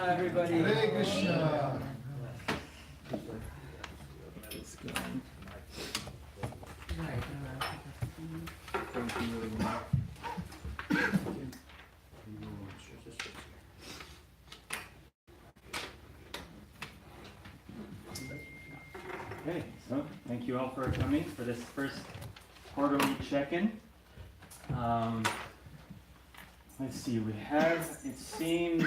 Everybody. Hare Krishna. Okay, so thank you all for coming for this first quarterly check-in. Let's see, we have, it seems,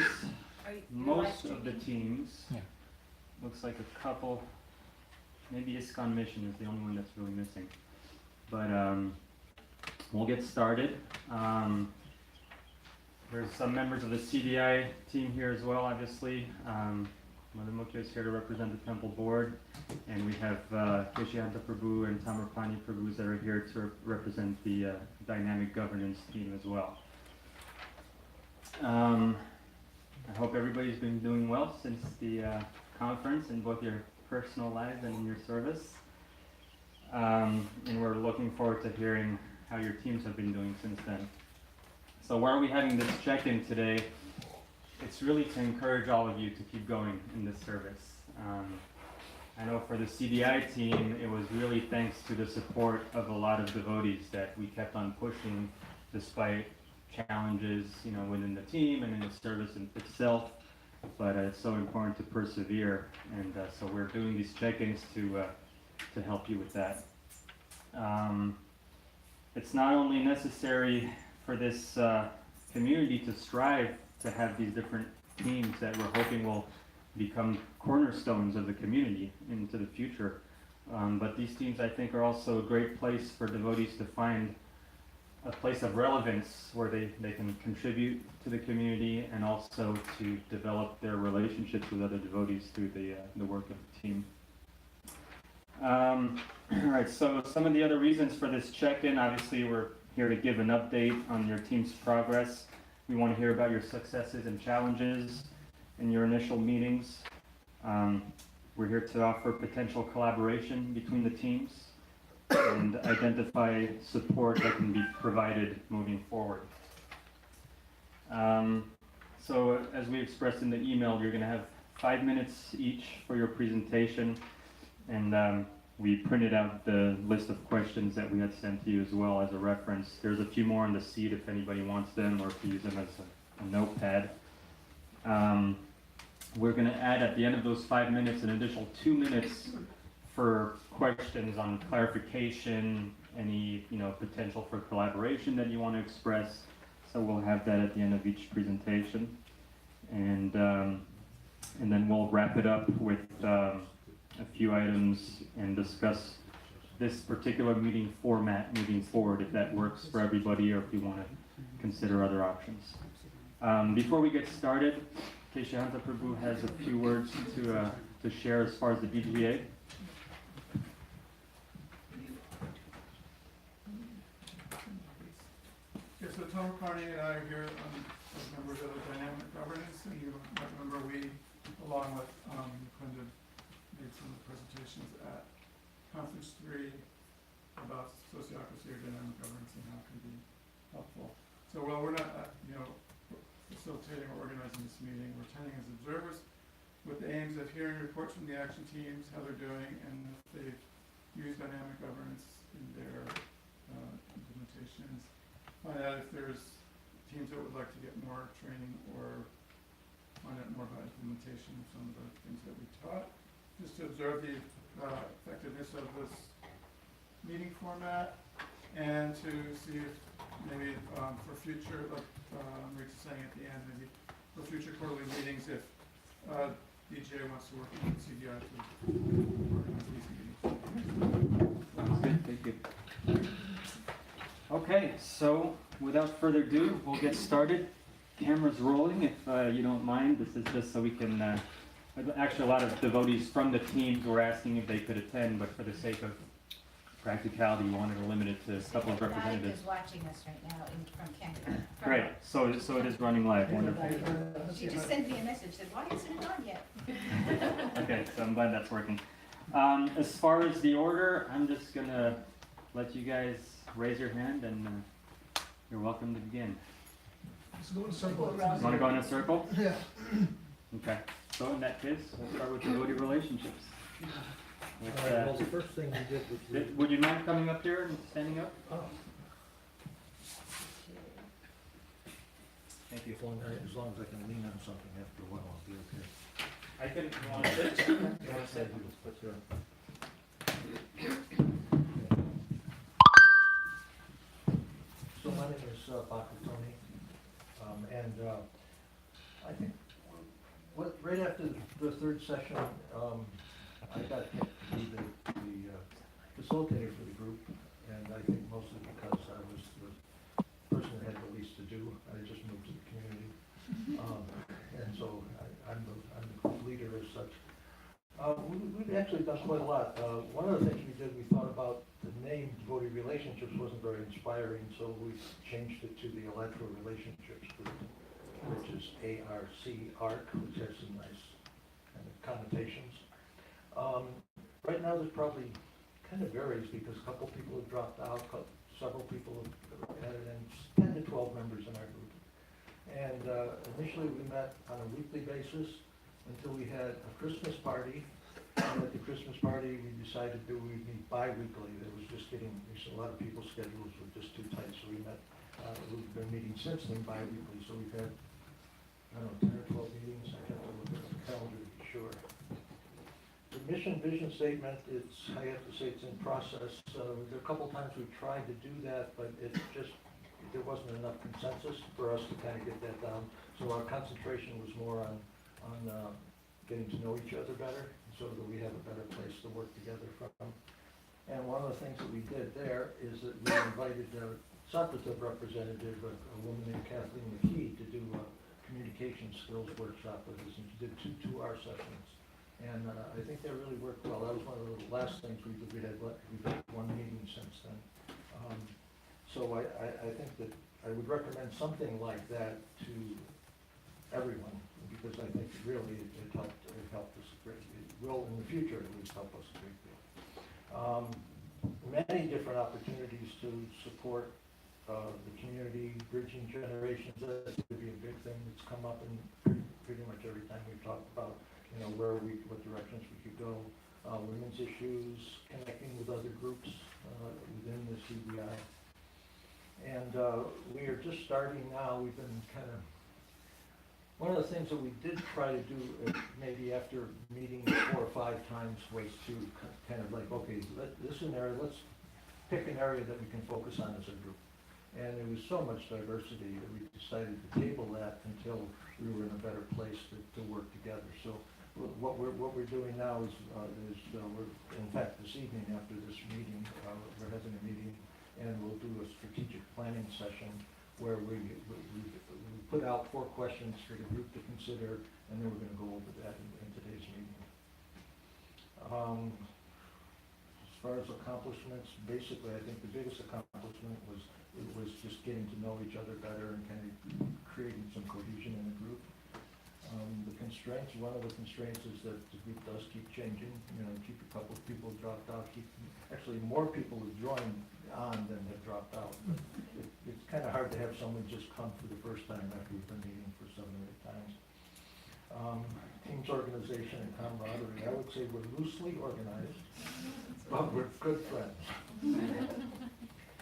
most of the teams. Yeah. Looks like a couple, maybe ISKCON Mission is the only one that's really missing. But we'll get started. There's some members of the CDI team here as well, obviously. Mother Mukhya is here to represent the temple board, and we have Keshihanta Prabhu and Tamarpani Prabhus that are here to represent the dynamic governance team as well. I hope everybody's been doing well since the conference in both your personal lives and in your service. And we're looking forward to hearing how your teams have been doing since then. So why are we having this check-in today? It's really to encourage all of you to keep going in this service. I know for the CDI team, it was really thanks to the support of a lot of devotees that we kept on pushing despite challenges, within the team and in the service itself. But it's so important to persevere, and so we're doing these check-ins to help you with that. It's not only necessary for this community to strive to have these different teams that we're hoping will become cornerstones of the community into the future. But these teams, I think, are also a great place for devotees to find a place of relevance where they can contribute to the community and also to develop their relationships with other devotees through the work of the team. All right, so some of the other reasons for this check-in, obviously we're here to give an update on your team's progress. We want to hear about your successes and challenges in your initial meetings. We're here to offer potential collaboration between the teams and identify support that can be provided moving forward. So as we expressed in the email, you're going to have 5 minutes each for your presentation, and we printed out the list of questions that we had sent to you as well as a reference. There's a few more on the seat if anybody wants them, or if you use them as a notepad. We're going to add at the end of those 5 minutes an additional 2 minutes for questions on clarification, any potential for collaboration that you want to express. So we'll have that at the end of each presentation, and then we'll wrap it up with a few items and discuss this particular meeting format moving forward, if that works for everybody, or if you want to consider other options. Before we get started, Keshihanta Prabhu has a few words to share as far as the BGA. Yes, so Tamarpani and I are here as members of the Dynamic Governance, and you might remember we, along with Mukunda, made some presentations at Conference 3 about sociocracy or dynamic governance and how it can be helpful. So while we're not, facilitating or organizing this meeting, we're attending as observers with the aims of hearing reports from the action teams, how they're doing, and if they've that if there's teams that would like to get more training or find out more about implementation of some of the things that we taught, just to observe the effectiveness of this meeting format and to see if maybe for future, like Rita's saying at the end, maybe for future quarterly meetings, if DJ wants to work with CDI to organize these meetings. Sounds good, thank you. Okay, so without further ado, we'll get started. Camera's rolling, if you don't mind. This is just so we can, actually a lot of devotees from the teams were asking if they could attend, but for the sake of practicality, we wanted to limit it to a couple of representatives. Is watching us right now from Canada. Great, so it is running live, wonderful. She just sent me a message, said, why isn't it on yet? Okay, so I'm glad that's working. As far as the order, I'm just gonna let you guys raise your hand and you're welcome to begin. Let's go in a circle. You wanna go in a circle? Yeah. Okay, so in that case, we'll start with devotee relationships. With, All right, well, the first thing we did was we, would you mind coming up here and standing up? oh, Thank you. as long as I can lean on something after a while, I'll be okay. I can, you wanna sit? You wanna sit? But, so my name is Bhakti Tony, and I think right after the third session, I got picked to be the facilitator for the group, and I think mostly because I was the person that had the least to do. I just moved to the community, and so I'm the group leader as such. We've actually done quite a lot. One of the things we did, we thought about the name Devotee Relationships wasn't very inspiring, so we changed it to the Electro Relationships Group, which is ARC, which has some nice kind of connotations. Right now, there's probably kind of varies because a couple people have dropped out, several people have added in, 10 to 12 members in our group. And initially, we met on a weekly basis until we had a Christmas party. And at the Christmas party, we decided that we'd meet bi-weekly. It was just getting, a lot of people's schedules were just too tight, so we met. We've been meeting since then bi-weekly, so we've had, I don't know, 10 or 12 meetings. I have to look at the calendar to be sure. The mission vision statement, I have to say it's in process. There are a couple times we tried to do that, but there wasn't enough consensus for us to kind of get that down. So our concentration was more on getting to know each other better, so that we have a better place to work together from. And one of the things that we did there is that we invited a Sattvativ representative, a woman named Kathleen McKee, to do a communication skills workshop with us, and she did two 2-hour sessions. And I think that really worked well. That was one of the last things we did. We've had one meeting since then. So I think that I would recommend something like that to everyone, because I think really it helped us a great deal. It will in the future at least help us a great deal. Many different opportunities to support the community, bridging generations. That's going to be a big thing that's come up in pretty much every time we've talked about, what directions we could go. Women's issues, connecting with other groups within the CBI. And we are just starting now. We've been one of the things that we did try to do, maybe after meeting 4 or 5 times, was to kind of like, okay, this is an area, let's pick an area that we can focus on as a group. And there was so much diversity that we decided to table that until we were in a better place to work together. So what we're doing now is we're, in fact, this evening after this meeting, we're having a meeting, and we'll do a strategic planning session where we put out 4 questions for the group to consider, and then we're going to go over that in today's meeting. As far as accomplishments, basically, I think the biggest accomplishment was just getting to know each other better and kind of creating some cohesion in the group. The constraints, one of the constraints is that the group does keep changing. Keep a couple of people dropped out. Actually, more people have joined on than have dropped out. But it's kind of hard to have someone just come for the first time after we've been meeting for 7 or 8 times. Teams organization and camaraderie. I would say we're loosely organized, but we're good friends.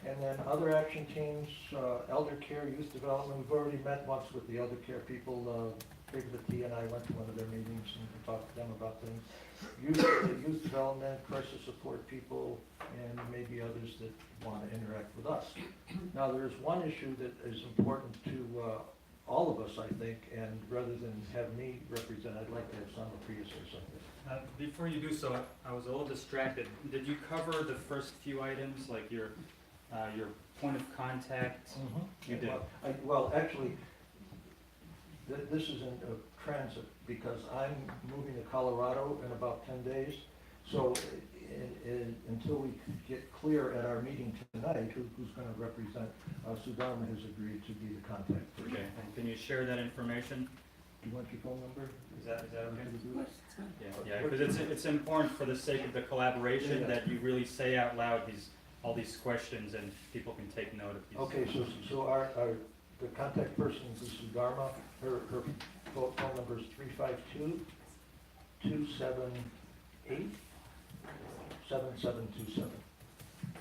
And then other action teams, elder care, youth development, we've already met once with the elder care people. David T and I went to one of their meetings and talked to them about things. Youth development, crisis support people, and maybe others that want to interact with us. Now, there's one issue that is important to all of us, I think, and rather than have me represent, I'd like to have Sandra Priya say something. Before you do so, I was a little distracted. Did you cover the first few items, like your point of contact? You did. Well, actually, this is in transit, because I'm moving to Colorado in about 10 days. So until we get clear at our meeting tonight, who's going to represent, Sudharma has agreed to be the contact person. Okay, and can you share that information? Do you want your phone number? Is that okay? Yeah. Yeah, because it's important for the sake of the collaboration Yeah. that you really say out loud all these questions and people can take note of these. Okay, so our the contact person is Sudharma. Her phone number is 352-278-7727.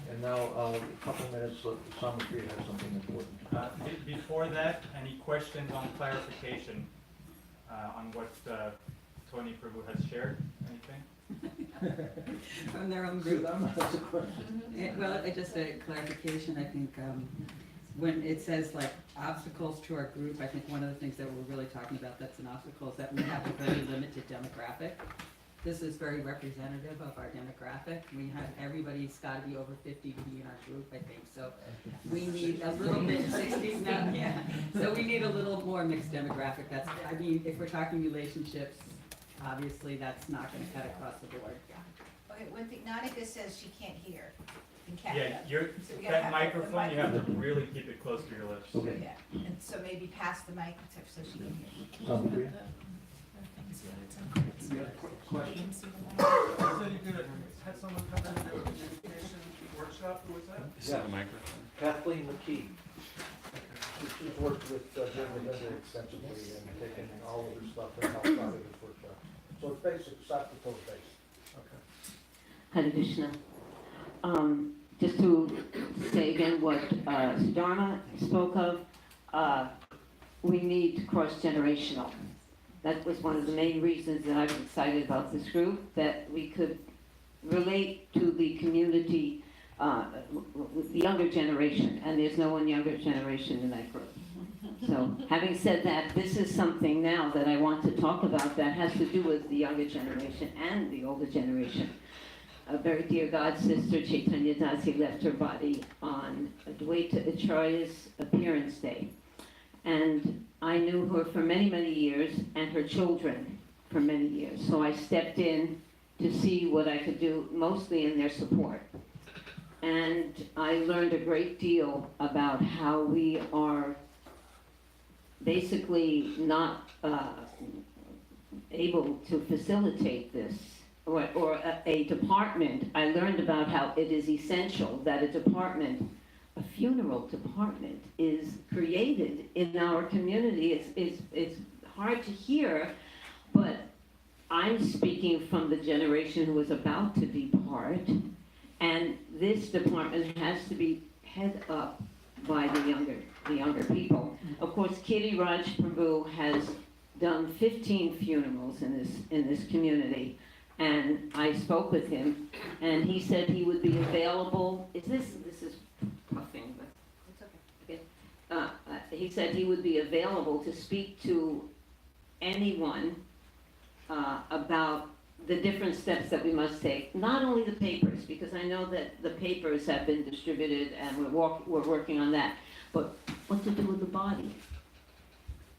And now, a couple minutes, Sandra Priya has something important. Before that, any questions on clarification on what Tony Prabhu has shared? Anything? From their own group. Sudharma has a question. Well, just a clarification, I think, when it says like obstacles to our group, I think one of the things that we're really talking about that's an obstacle is that we have a very limited demographic. This is very representative of our demographic. We have, everybody's gotta be over 50 to be in our group, I think, so we need a little bit, 60s now, yeah. So we need a little more mixed demographic. That's, I mean, if we're talking relationships, obviously that's not gonna cut across the board. Okay, one thing, Nautica says she can't hear in Yeah, Canada. So we gotta that have microphone, you have to really keep it close to your lips. Okay. Yeah, and so maybe pass the mic so she can hear. Sandra Priya? You have questions? So you could have had someone come in and do an education workshop, who was that? Yeah. Kathleen McKee. She's worked with Jim Melinda extensively and taken all of her stuff and helped out with this workshop. So it's basic, stop to toe base. Okay. Hare Krishna. Just to say again what Sudharma spoke of, we need cross-generational. That was one of the main reasons that I was excited about this group, that we could relate to the community, the younger generation, and there's no one younger generation in that group. So, having said that, this is something now that I want to talk about that has to do with the younger generation and the older generation. A very dear God sister, Chaitanya Dasi, left her body on Adwaita Acharya's appearance day. And I knew her for many, many years, and her children for many years. So I stepped in to see what I could do, mostly in their support. And I learned a great deal about how we are basically not able to facilitate this, or a department. I learned about how it is essential that a funeral department is created in our community. It's hard to hear, but I'm speaking from the generation who was about to depart, and this department has to be head up by the younger people. Of course, Kitty Raj Prabhu has done 15 funerals in this community, and I spoke with him, and he said he would be available. This is puffing, but It's okay. he said he would be available to speak to anyone about the different steps that we must take. Not only the papers, because I know that the papers have been distributed and we're working on that, but what to do with the body.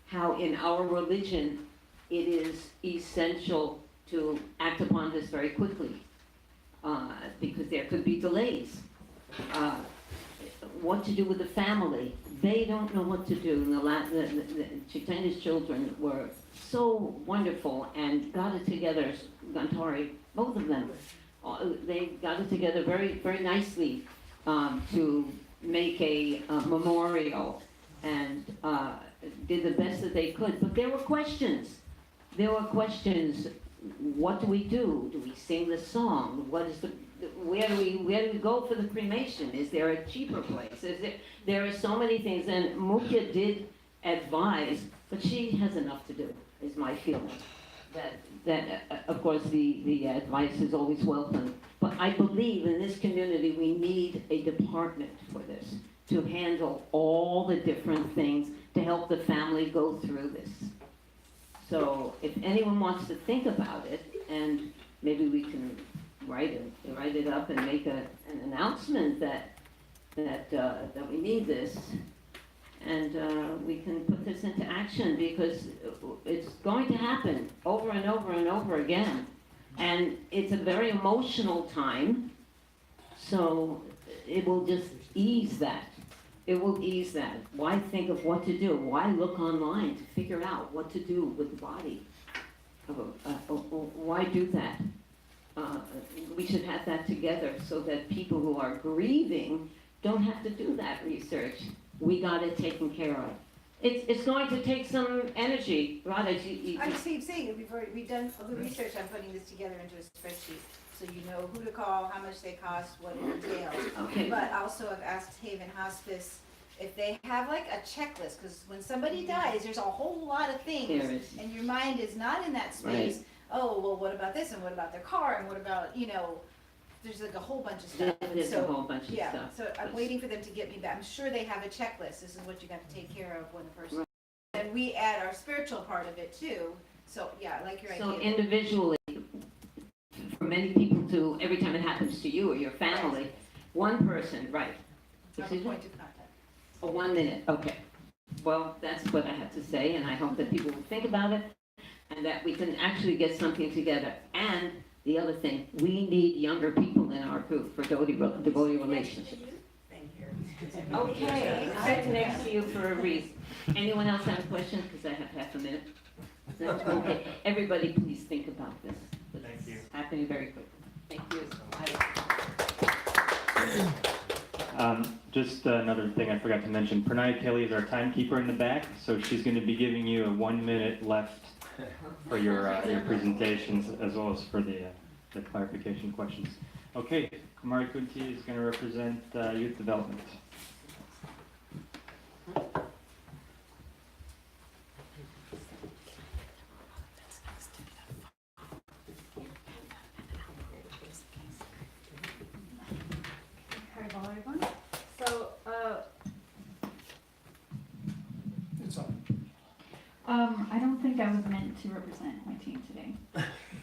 How in our religion it is essential to act upon this very quickly, because there could be delays. What to do with the family. They don't know what to do. The Chaitanya's children were so wonderful and got it together, Gantari, both of them. They got it together very, very nicely to make a memorial and did the best that they could. But there were questions. What do we do? Do we sing the song? What is where do we go for the cremation? Is there a cheaper place? There are so many things, and Mukhya did advise, but she has enough to do, is my feeling. Of course, the advice is always welcome. But I believe in this community, we need a department for this, to handle all the different things, to help the family go through this. So if anyone wants to think about it, and maybe we can write it up and make an announcement that we need this, and we can put this into action, because it's going to happen over and over and over again. And it's a very emotional time, so it will just ease that. It will ease that. Why think of what to do? Why look online to figure out what to do with the body? Why do that? We should have that together so that people who are grieving don't have to do that research. We got it taken care of. It's going to take some energy, Radha. I'm saying, we've done all the research on putting this together into a spreadsheet, so you know who to call, how much they cost, what it entails. Okay. But also I've asked Haven Hospice if they have like a checklist, because when somebody dies, there's a whole lot of things, There is. and your mind is not in that space. Oh, well, what about this, and what about their car, and what about, there's like a whole bunch of stuff. There's a So, whole bunch of yeah, stuff. so I'm waiting for them to get me back. I'm sure they have a checklist. This is what you got to take care of when the person. And we add our spiritual part of it too. So yeah, I like your So idea. individually, for many people to, every time it happens to you or your family, one person, right? Have a Excuse me? point of contact. Oh, 1 minute, okay. Well, that's what I have to say, and I hope that people will think about it, and that we can actually get something together. And the other thing, we need younger people in our group for devotee relationships. Okay, I sat next to you for a reason. Anyone else have a question? Because I have half a minute. No? Okay, everybody please think about this. Thank you. It's happening very quickly. Thank you. Just another thing I forgot to mention, Pranay Kelly is our timekeeper in the back, so she's going to be giving you a 1 minute left for your presentations, as well as for the clarification questions. Okay, Kumari Kunti is going to represent youth development. Hello, everyone. So, It's on. I don't think I was meant to represent my team today.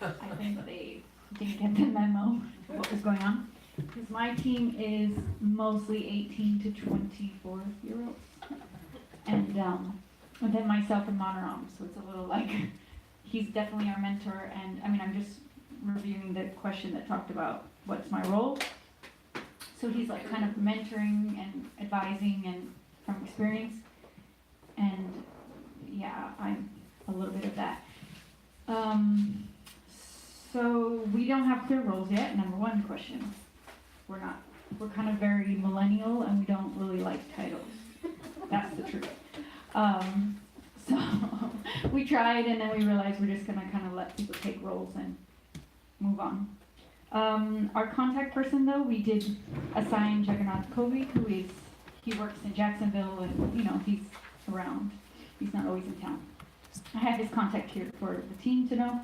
I think they didn't get the memo of what was going on. Because my team is mostly 18 to 24-year-olds. And then myself and Monoram, so it's a little like, he's definitely our mentor, and I mean, I'm just reviewing the question that talked about what's my role. So he's like kind of mentoring and advising and from experience. And yeah, I'm a little bit of that. So we don't have clear roles yet, number one question. We're kind of very millennial and we don't really like titles. That's the truth. So we tried and then we realized we're just gonna kind of let people take roles and move on. Our contact person though, we did assign Jagannath Kovi, he works in Jacksonville and he's around. He's not always in town. I have his contact here for the team to know.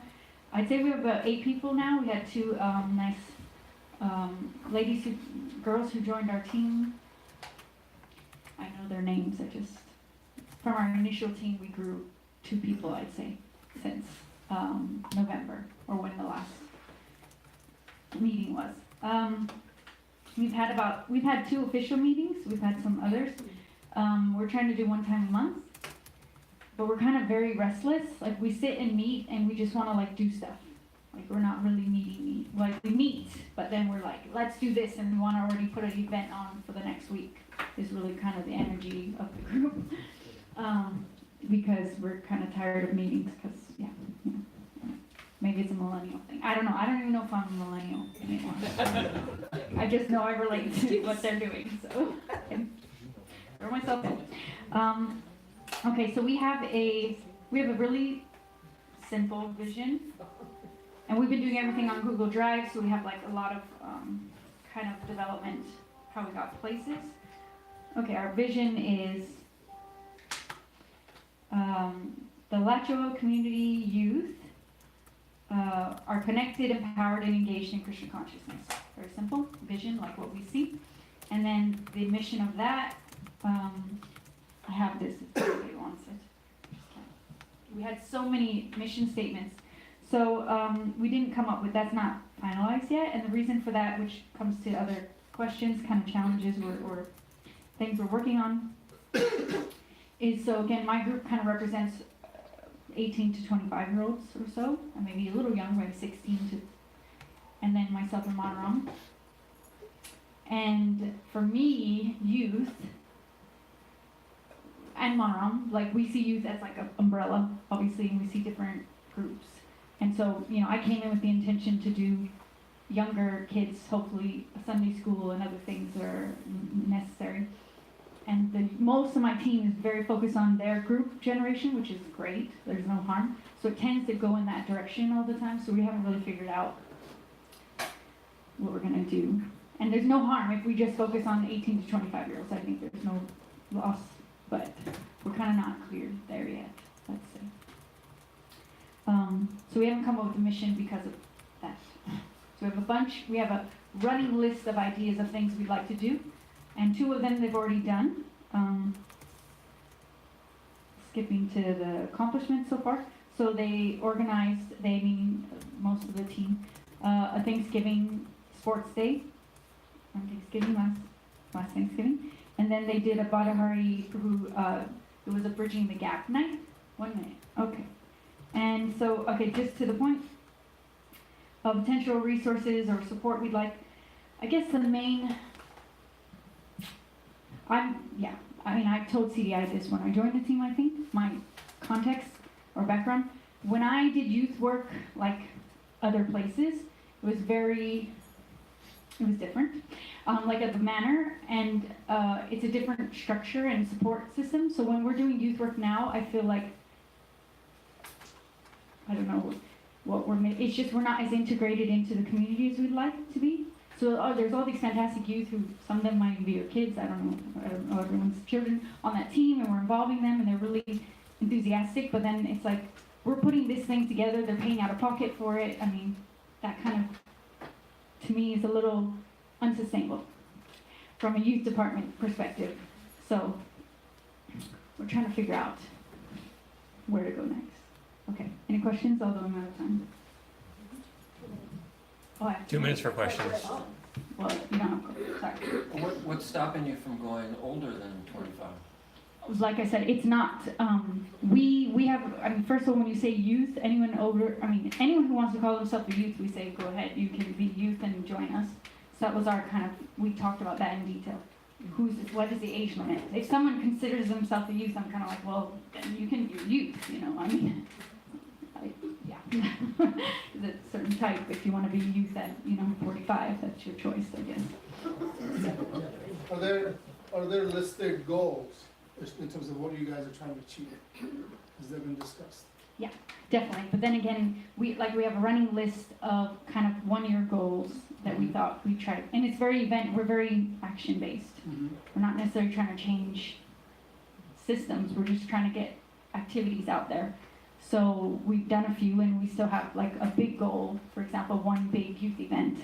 I'd say we have about 8 people now. We had 2 nice girls who joined our team. I know their names, from our initial team we grew 2 people I'd say since November, or when the last meeting was. We've had 2 official meetings, we've had some others. We're trying to do 1 time a month, but we're kind of very restless. Like we sit and meet and we just want to like do stuff. Like we're not really meeting. Like we meet, but then we're like, let's do this, and we want to already put an event on for the next week. Is really kind of the energy of the group, because we're kind of tired of meetings. Because maybe it's a millennial thing. I don't know. I don't even know if I'm a millennial anymore. I just know I relate to what they're doing. So throw myself in. Okay, so we have a really simple vision, And we've been doing everything on Google Drive, so we have like a lot of kind of development, how we got places. Okay, our vision is the Alachua community youth are connected, empowered, and engaged in Christian consciousness. Very simple vision, like what we see. And then the mission of that, I have this if anybody wants it. We had so many mission statements. So we didn't come up with, that's not finalized yet. And the reason for that, which comes to other questions, kind of challenges or things we're working on, is so again, my group kind of represents 18 to 25-year-olds or so, or maybe a little younger, maybe 16 to, and then myself and Monram. And for me, youth, and Monram, like we see youth as like an umbrella, obviously, and we see different groups. And so, you know, I came in with the intention to do younger kids, hopefully Sunday school and other things that are necessary. And most of my team is very focused on their group generation, which is great. There's no harm. So it tends to go in that direction all the time. So we haven't really figured out what we're going to do. And there's no harm if we just focus on 18 to 25-year-olds. I think there's no loss, but we're kind of not clear there yet, let's say. So we haven't come up with a mission because of that. So we have a running list of ideas of things we'd like to do. And 2 of them they've already done. Skipping to the accomplishments so far. So they organized, meaning most of the team, a Thanksgiving sports day on Thanksgiving, last Thanksgiving. And then they did a Badahari Prabhu, it was a Bridging the Gap night. 1 minute, okay. And so, okay, just to the point of potential resources or support we'd like, I guess the main, I told CDI this when I joined the team, I think, my context or background. When I did youth work, like other places, it was different, like at the manor, and it's a different structure and support system. So when we're doing youth work now, I feel like, I don't know what it's just we're not as integrated into the community as we'd like to be. So there's all these fantastic youth who, some of them might be your kids, I don't know everyone's children on that team, and we're involving them, and they're really enthusiastic, but then it's like, we're putting this thing together, they're paying out of pocket for it. I mean, that kind of, to me, is a little unsustainable from a youth department perspective. So we're trying to figure out where to go next. Okay, any questions, although I'm out of time? Oh, I have 2 minutes for questions. Well, you don't have, sorry. What's stopping you from going older than 25? Like I said, it's not, we have, first of all, when you say youth, anyone who wants to call themselves a youth, we say, go ahead, you can be youth and join us. So that was our kind of, we talked about that in detail. What is the age limit? If someone considers themselves a youth, I'm kind of like, well, then you can be youth, yeah. There's a certain type, if you want to be youth at, 45, that's your choice, I guess. Are there listed goals in terms of what you guys are trying to achieve? Has that been discussed? Yeah, definitely. But then again, we have a running list of kind of 1-year goals that we thought we'd try. And it's we're very action based. Mm-hmm. We're not necessarily trying to change systems. We're just trying to get activities out there. So we've done a few, and we still have like a big goal. For example, 1 big youth event.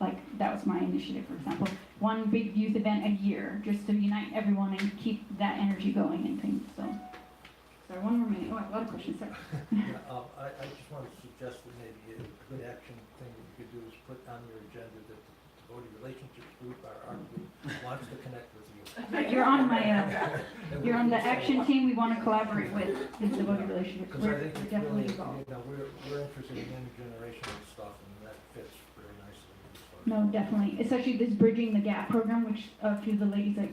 Like that was my initiative, for example. 1 big youth event a year, just to unite everyone and keep that energy going and things. So, sorry, 1 more minute. Oh, I have a lot of questions. Sorry. I just want to suggest that maybe a good action thing that you could do is put on your agenda that the Devotee Relationships Group, our group, wants to connect with you. You're on my, you're on the action team we want to collaborate with, is Devotee Relationships. Because I We're think it's definitely really, involved. we're interested in intergenerational stuff, and that fits very nicely. No, definitely, especially this Bridging the Gap program, which a few of the ladies like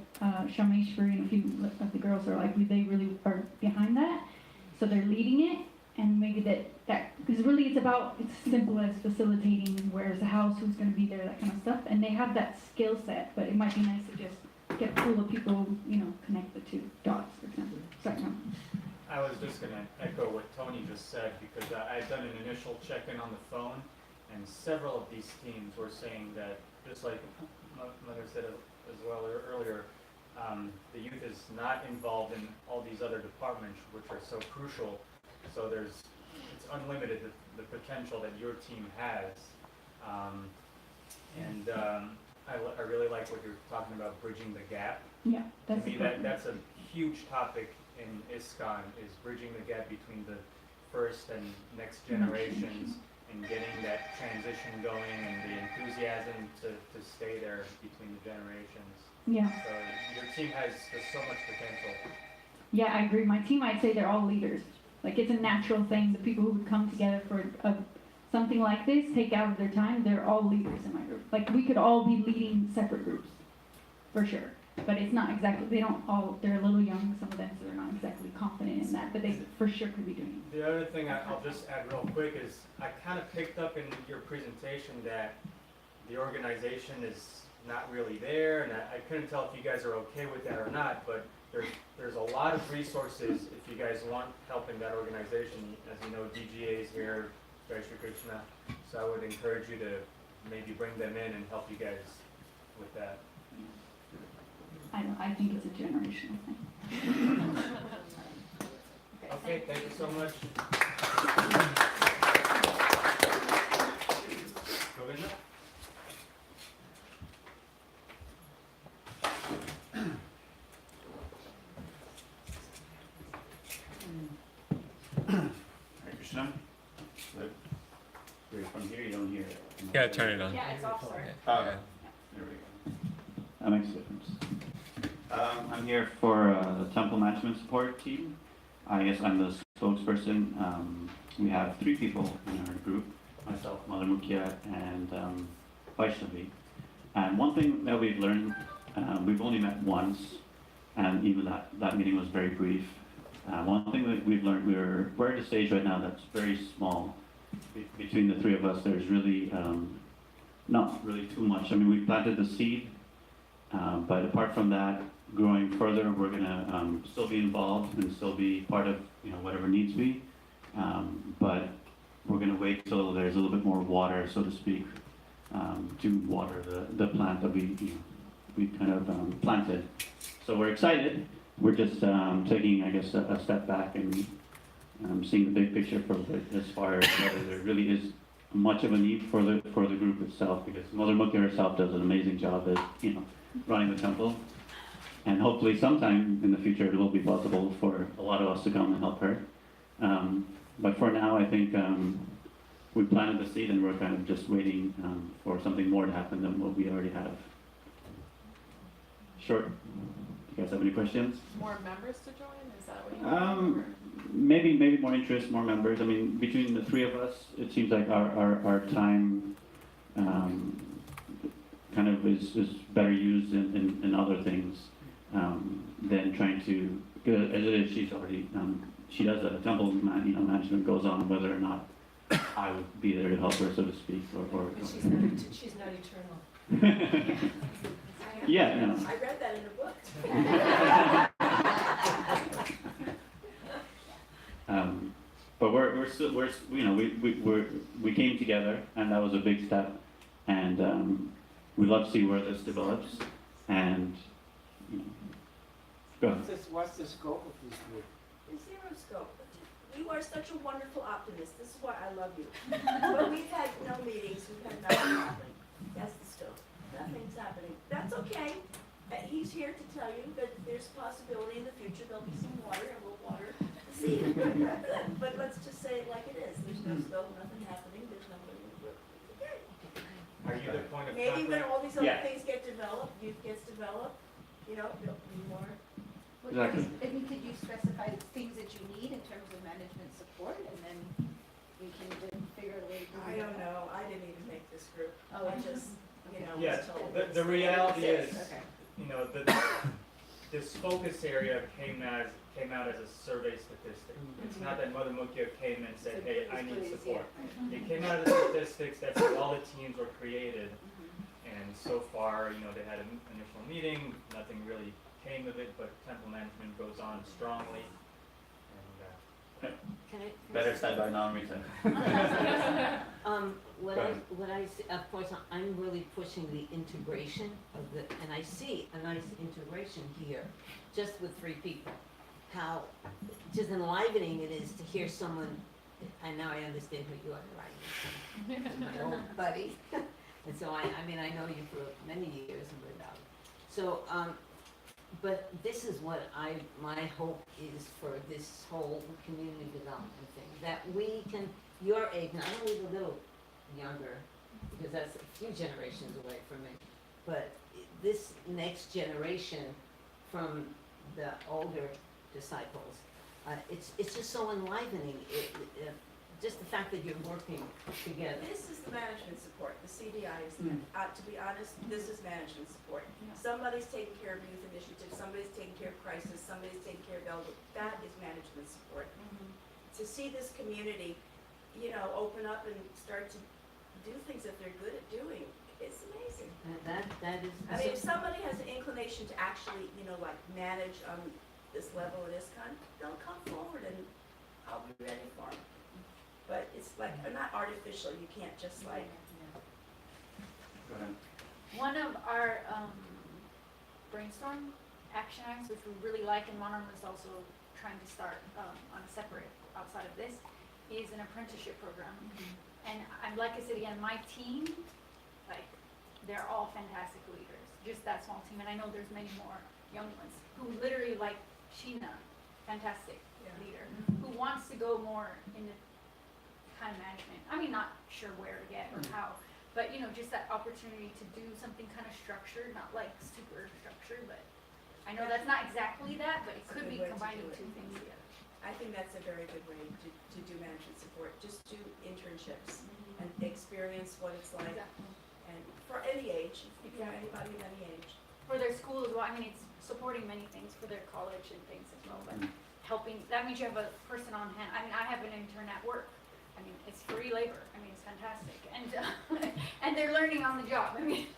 Shameshwari and a few of the girls are like, they really are behind that. So they're leading it, and maybe that because really it's simple as facilitating where's the house, who's going to be there, that kind of stuff. And they have that skill set, but it might be nice to just get a pool of people, connect the 2 dots, for example. Sorry, no. I was just gonna echo what Tony just said, because I've done an initial check-in on the phone, and several of these teams were saying that, just like Mother said as well earlier, the youth is not involved in all these other departments, which are so crucial. So it's unlimited, the potential that your team has. I really like what you're talking about, bridging the gap. Yeah, To that's me, the program. that's a huge topic in ISKCON, is bridging the gap between the first and next generations and getting that transition going and the enthusiasm to stay there between the generations. Yeah, So your team has just so much potential. yeah, I agree. My team, I'd say they're all leaders. Like, it's a natural thing. The people who would come together for something like this, take out of their time, they're all leaders in my group. Like, we could all be leading separate groups, for sure. But it's not exactly, they're a little young, some of them, so they're not exactly confident in that, but they for sure could be doing it. The other thing I'll just add real quick is I kind of picked up in your presentation that the organization is not really there, and I couldn't tell if you guys are okay with that or not, but there's a lot of resources if you guys want help in that organization. As you know, DGA is here, Jai Shri Krishna, so I would encourage you to maybe bring them in and help you guys with that. I think it's a generational thing. Okay, thank you so much. Govinda? Hare Krishna. Good. From here, you don't hear it. Yeah, turn it on. Yeah, it's off, sorry. Oh, there we go. That makes a difference. I'm here for the temple management support team. I guess I'm the spokesperson. We have 3 people in our group, myself, Mother Mukhya, and Vaishnavi. And one thing that we've learned, we've only met once, and even that meeting was very brief. One thing that we've learned, we're at a stage right now that's very small. Between the 3 of us, there's really not really too much. I mean, we planted the seed, but apart from that, growing further, we're gonna still be involved and still be part of whatever needs be. But we're gonna wait till there's a little bit more water, so to speak, to water the plant that we kind of planted. So we're excited. We're just taking, I guess, a step back and seeing the big picture as far as whether there really is much of a need for the group itself, because Mother Mukhya herself does an amazing job at running the temple, and hopefully sometime in the future it will be possible for a lot of us to come and help her. But for now, I think we planted the seed and we're kind of just waiting for something more to happen than what we already have. Sure. Do you guys have any questions? More members to join? Is that what you mean? Maybe more interest, more members. I mean, between the 3 of us, it seems like our time kind of is better used in other things than trying to. As it is, she's already she does a temple management goes on whether or not I would be there to help her, so to speak, or. But she's not eternal. Yeah, no. I read that in a book. But we're still we came together, and that was a big step, and we'd love to see where this develops, and go ahead. What's the scope of this group? It's zero scope. You are such a wonderful optimist. This is why I love you. When we've had no meetings, we've had nothing happening. That's the scope. Nothing's happening. That's okay. He's here to tell you that there's a possibility in the future there'll be some water and we'll water the seed. But let's just say it like it is. There's no scope, nothing happening, there's nobody in the group. Okay. Are you the point of Maybe when contact? all these other Yeah. things get developed, youth gets developed, there'll be more. Exactly. I mean, could you specify the things that you need in terms of management support, and then we can then figure out a way to do that? I don't know. I didn't even make this group. Oh, I just, Yeah, was told. the reality is, Okay. this focus area came out as a survey statistic. It's not that Mother Mukhya came and said, hey, I need support. It came out of the statistics, that's how all the teams were created. And so far, they had an initial meeting, nothing really came of it, but temple management goes on strongly. And Can I? Better said by non-retail. What Go I, ahead. what I, s- of course, I'm really pushing the integration of the, and I see a nice integration here, just with 3 people. How just enlivening it is to hear someone, and now I understand who you are, right? My old buddy. And so I mean, I know you for many years in Red Valley. So, but this is what my hope is for this whole community development thing, that we can, your age, not only the little younger, because that's a few generations away from me, but this next generation from the older disciples, it's just so enlivening, just the fact that you're working together. This is the management support, the CDI is, to be honest, this is management support. Somebody's taking care of youth initiative, somebody's taking care of crisis, somebody's taking care of elder, that is management support. To see this community, you know, open up and start to do things that they're good at doing, it's amazing. That is. I mean, if somebody has an inclination to actually, you know, like manage on this level or this kind, they'll come forward and I'll be ready for them. But it's like, not artificial, you can't just like, Go ahead. One of our brainstorm action items, which we really like, and Monarch was also trying to start on a separate, outside of this, is an apprenticeship program. And I'm like I said again, my team, like, they're all fantastic leaders, just that small team, and I know there's many more young ones who literally, like Sheena, fantastic leader, who wants to go more into kind of management. I mean, not sure where yet or how, but you know, just that opportunity to do something kind of structured, not like super structured, but I know that's not exactly that, but it It's a could good be way to combining do it. 2 things together. I think that's a very good way to do management support. Just do internships and experience what it's like, Exactly. and for any age, you know, Exactly. anybody of any age. For their school as well, I mean, it's supporting many things for their college and things as well, but helping, that means you have a person on hand. I mean, I have an intern at work. I mean, it's free labor. I mean, it's fantastic. And, and they're learning on the job. I mean,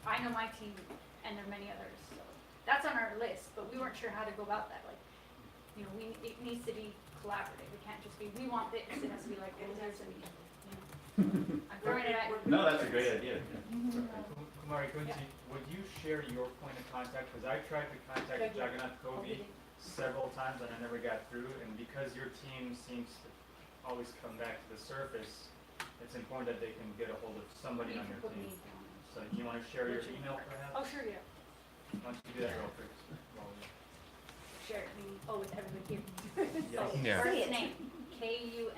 I know my team and there are many others, so that's on our list, but we weren't sure how to go about that. Like, you know, it needs to be collaborative. It can't just be, we want this. It has to be like, well, here's a meeting, you know. I'm throwing it at you. No, that's a great idea. Kumari Kunti, would you share your point of contact? Because I tried to contact Jagannath Kovi several times and I never got through. And because your team seems to always come back to the surface, it's important that they can get a hold of somebody on your Put team. me down. So do you want to share your email perhaps? Oh, sure, yeah. Why don't you do that real quick? Share it, with everybody here. Yes. So, Yeah. first name, Kumari.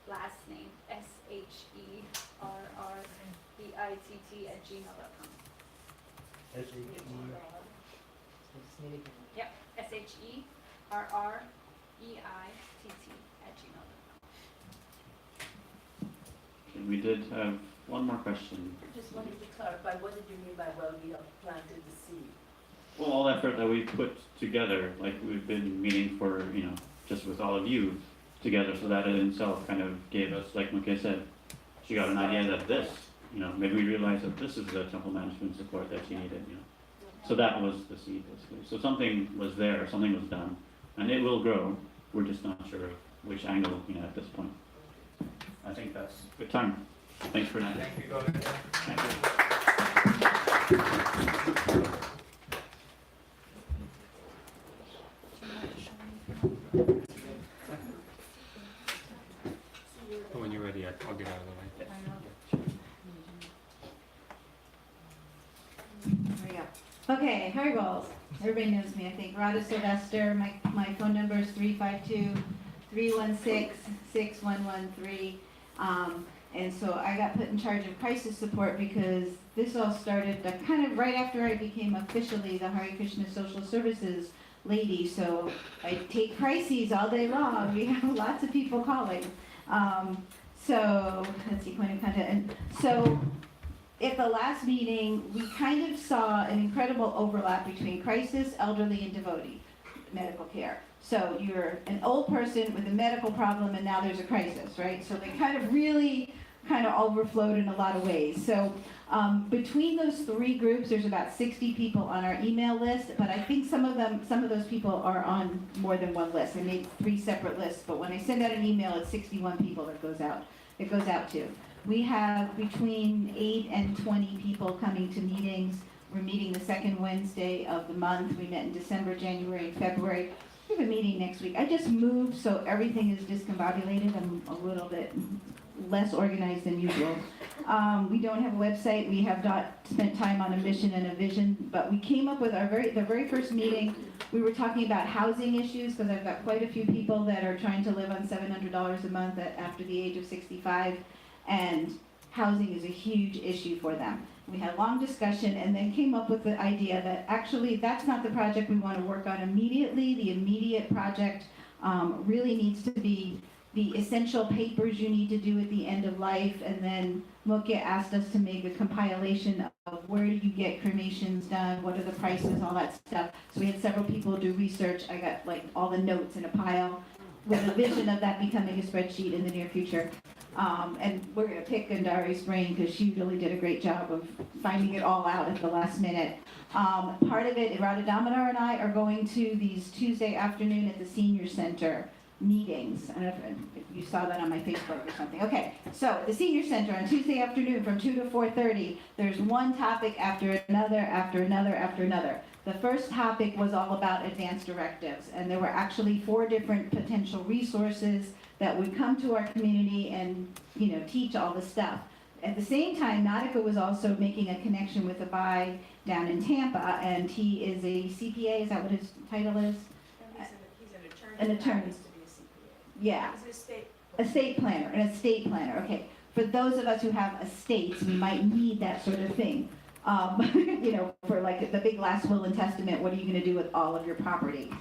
Last name, SHERRBITT@gmail.com. Yep, SHERREITT@gmail.com. We did have one more question. Just wanted to clarify, what did you mean by, well, we have planted the seed? Well, all effort that we put together, like we've been meeting for, you know, just with all of you together, so that in itself kind of gave us, like McKay said, she got an idea that this, you know, maybe we realized that this is the temple management support that she needed, you know. So that was the seed, basically. So something was there, something was done, and it will grow. We're just not sure which angle, you know, at this point. I think that's good time. Thanks for that. Thank you, go ahead. Thank you. When you're ready, I'll get out of the way. There we go. Okay, Harry Balls. Everybody knows me, I think. Rhonda Sylvester, my phone number is 352-316-6113. And so I got put in charge of crisis support because this all started kind of right after I became officially the Hare Krishna Social Services lady. So I take crises all day long. We have lots of people calling. So let's see, point of contact. And so at the last meeting, we kind of saw an incredible overlap between crisis, elderly, and devotee medical care. So you're an old person with a medical problem and now there's a crisis, right? So they kind of really kind of overflowed in a lot of ways. So between those three groups, there's about 60 people on our email list, but I think some of those people are on more than one list. I made 3 separate lists, but when I send out an email, it's 61 people that it goes out to. We have between 8 and 20 people coming to meetings. We're meeting the second Wednesday of the month. We met in December, January, and February. We have a meeting next week. I just moved, so everything is discombobulated. I'm a little bit less organized than usual. We don't have a website. We have not spent time on a mission and a vision, but we came up with the very first meeting. We were talking about housing issues, because I've got quite a few people that are trying to live on $700 a month after the age of 65, and housing is a huge issue for them. We had a long discussion and then came up with the idea that actually that's not the project we want to work on immediately. The immediate project really needs to be the essential papers you need to do at the end of life, and then Mokia asked us to make a compilation of where do you get cremations done, what are the prices, all that stuff. So we had several people do research. I got like all the notes in a pile with a vision of that becoming a spreadsheet in the near future. And we're going to pick Gandari's brain because she really did a great job of finding it all out at the last minute. Part of it, Radha Damodar and I are going to these Tuesday afternoon at the Senior Center meetings. I don't know if you saw that on my Facebook or something. Okay, so at the Senior Center on Tuesday afternoon from 2 to 4:30, there's one topic after another, after another, after another. The first topic was all about advanced directives, and there were actually 4 different potential resources that would come to our community and, teach all this stuff. At the same time, Nautica was also making a connection with Abai down in Tampa, and he is a CPA. Is that what his title is? He's an attorney. An attorney. Happens to be a CPA. Yeah. He's an estate. An estate planner. Okay. For those of us who have estates, we might need that sort of thing. For like the big last will and testament, what are you going to do with all of your property?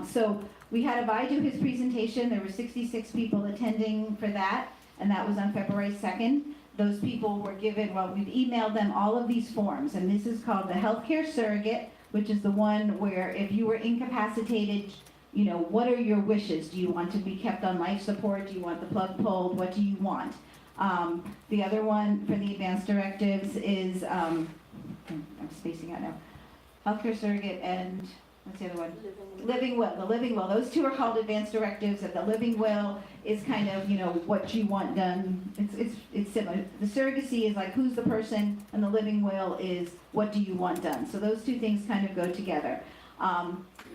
So we had Abai do his presentation. There were 66 people attending for that, and that was on February 2nd. Those people were given, we've emailed them all of these forms, and this is called the healthcare surrogate, which is the one where if you were incapacitated, what are your wishes? Do you want to be kept on life support? Do you want the plug pulled? What do you want? The other one for the advanced directives is, I'm spacing out now, healthcare surrogate and, what's the other one? Living will. The living will. Those 2 are called advanced directives, and the living will is kind of, what you want done. It's similar. The surrogacy is like who's the person, and the living will is what do you want done. So those 2 things kind of go together.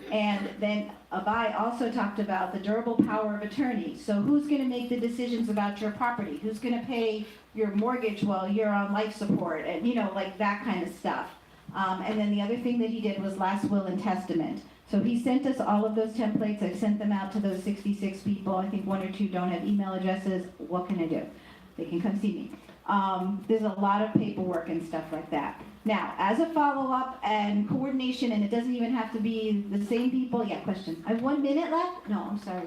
And then Abai also talked about the durable power of attorney. So who's going to make the decisions about your property? Who's going to pay your mortgage while you're on life support? And, like that kind of stuff. And then the other thing that he did was last will and testament. So he sent us all of those templates. I've sent them out to those 66 people. I think 1 or 2 don't have email addresses. What can I do? They can come see me. There's a lot of paperwork and stuff like that. Now, as a follow-up and coordination, and it doesn't even have to be the same people. Yeah, question. I have 1 minute left? No, I'm sorry.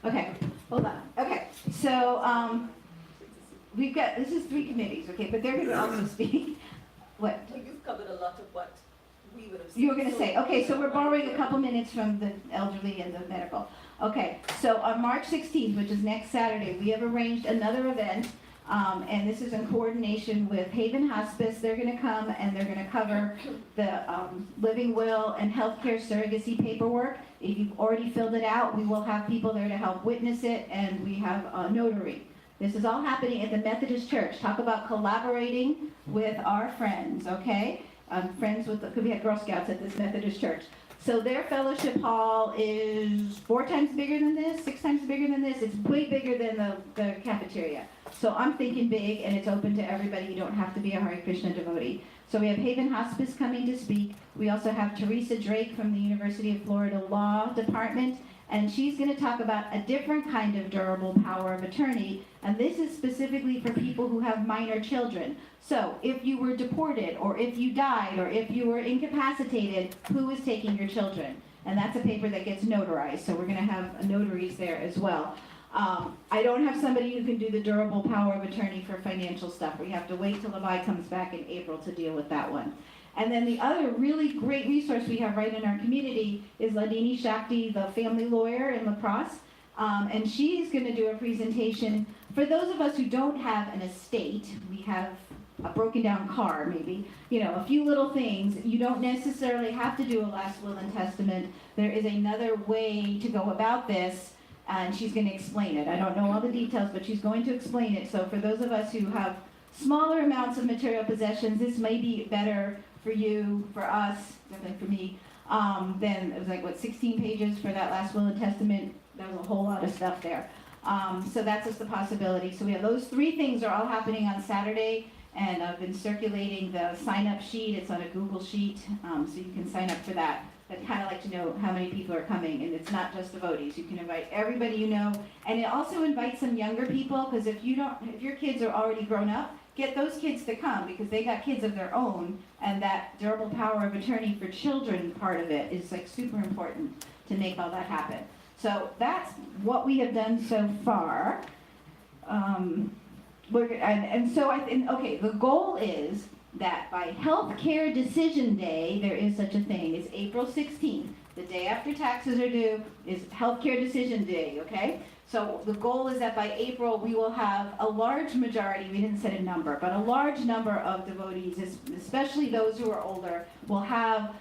Okay, hold on. Okay, so we've got, this is 3 committees, okay, but they're going to also speak. What? You've covered a lot of what we would have said. You were going to say, okay, so we're borrowing a couple minutes from the elderly and the medical. Okay, so on March 16th, which is next Saturday, we have arranged another event, and this is in coordination with Haven Hospice. They're going to come and they're going to cover the living will and healthcare surrogacy paperwork. If you've already filled it out, we will have people there to help witness it, and we have a notary. This is all happening at the Methodist Church. Talk about collaborating with our friends, okay? Friends with, because we had Girl Scouts at this Methodist Church. So their fellowship hall is 4 times bigger than this, 6 times bigger than this. It's way bigger than the cafeteria. So I'm thinking big, and it's open to everybody. You don't have to be a Hare Krishna devotee. So we have Haven Hospice coming to speak. We also have Teresa Drake from the University of Florida Law Department, and she's going to talk about a different kind of durable power of attorney, and this is specifically for people who have minor children. So if you were deported, or if you died, or if you were incapacitated, who is taking your children? And that's a paper that gets notarized, so we're going to have notaries there as well. I don't have somebody who can do the durable power of attorney for financial stuff. We have to wait till Abai comes back in April to deal with that one. And then the other really great resource we have right in our community is Ladini Shakti, the family lawyer in La Crosse. And she's going to do a presentation for those of us who don't have an estate, we have a broken down car maybe, a few little things, you don't necessarily have to do a last will and testament. There is another way to go about this, and she's going to explain it. I don't know all the details, but she's going to explain it. So for those of us who have smaller amounts of material possessions, this may be better for you, for us, definitely for me. Then it was like, 16 pages for that last will and testament. There was a whole lot of stuff there. So that's just a possibility. So we have those 3 things are all happening on Saturday, and I've been circulating the sign-up sheet. It's on a Google sheet, so you can sign up for that. I'd kind of like to know how many people are coming, and it's not just devotees. You can invite everybody you know, and it also invites some younger people, because if your kids are already grown up, get those kids to come, because they got kids of their own, and that durable power of attorney for children part of it is like super important to make all that happen. So that's what we have done so far. The goal is that by Healthcare Decision Day, there is such a thing, it's April 16th. The day after taxes are due is Healthcare Decision Day, okay? So the goal is that by April, we will have a large majority, we didn't set a number, but a large number of devotees, especially those who are older, will have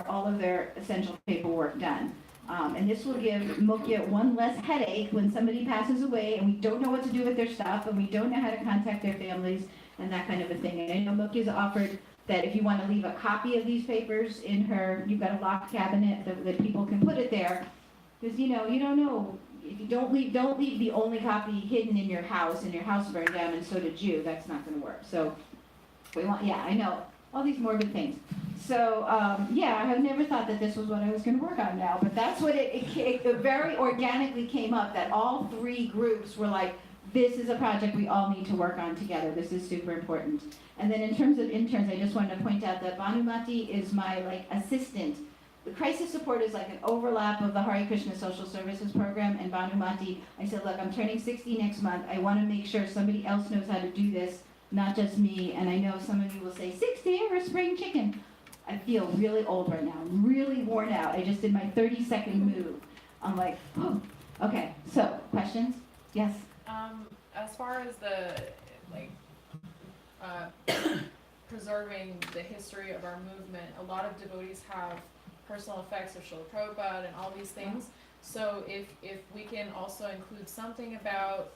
all of their essential paperwork done. And this will give Mukya one less headache when somebody passes away and we don't know what to do with their stuff and we don't know how to contact their families and that kind of a thing. And I know Mukya's offered that if you want to leave a copy of these papers in you've got a locked cabinet that people can put it there. Because, you don't know, if you don't leave the only copy hidden in your house and your house burned down and so did you, that's not going to work. So I know, all these morbid things. So, I have never thought that this was what I was going to work on now, but that's what it very organically came up, that all 3 groups were like, this is a project we all need to work on together. This is super important. And then in terms of interns, I just wanted to point out that Bhanumati is my assistant. The crisis support is like an overlap of the Hare Krishna Social Services Program and Bhanumati. I said, look, I'm turning 60 next month. I want to make sure somebody else knows how to do this, not just me. And I know some of you will say, 60 for spring chicken. I feel really old right now. I'm really worn out. I just did my 30-second move. I'm like, oh, okay. So, questions? Yes? As far as the, preserving the history of our movement, a lot of devotees have personal effects of Srila Prabhupada and all these things. So if we can also include something about,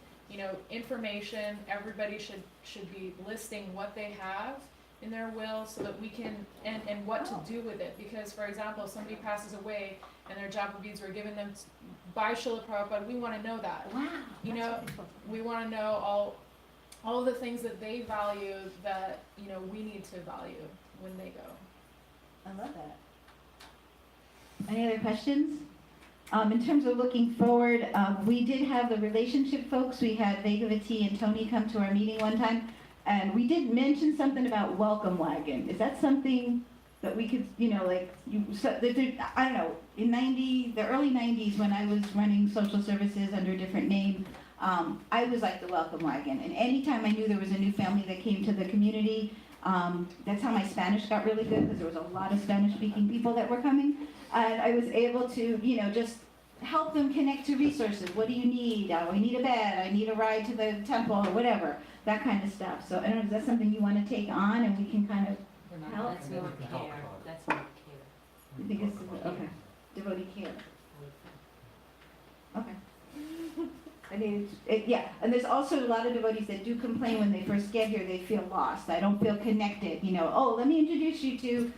information, everybody should be listing what they have in their will so that we can, and what to do with it. Because, for example, if somebody passes away and their japa beads were given them by Srila Prabhupada, we want to know that. Wow. We want to know all the things that they value that, we need to value when they go. I love that. Any other questions? In terms of looking forward, we did have the relationship folks. We had Vegavati and Tony come to our meeting one time, and we did mention something about welcome wagon. Is that something that we could, I don't know, in the early 90s when I was running social services under a different name, I was like the welcome wagon. And anytime I knew there was a new family that came to the community, that's how my Spanish got really good, because there was a lot of Spanish-speaking people that were coming. And I was able to, just help them connect to resources. What do you need? I need a bed. I need a ride to the temple, or whatever. That kind of stuff. So I don't know, is that something you want to take on and we can kind of help? That's more care. That's more care. You think it's, okay, devotee care. Okay. I mean, and there's also a lot of devotees that do complain when they first get here, they feel lost. I don't feel connected, oh, let me introduce you to,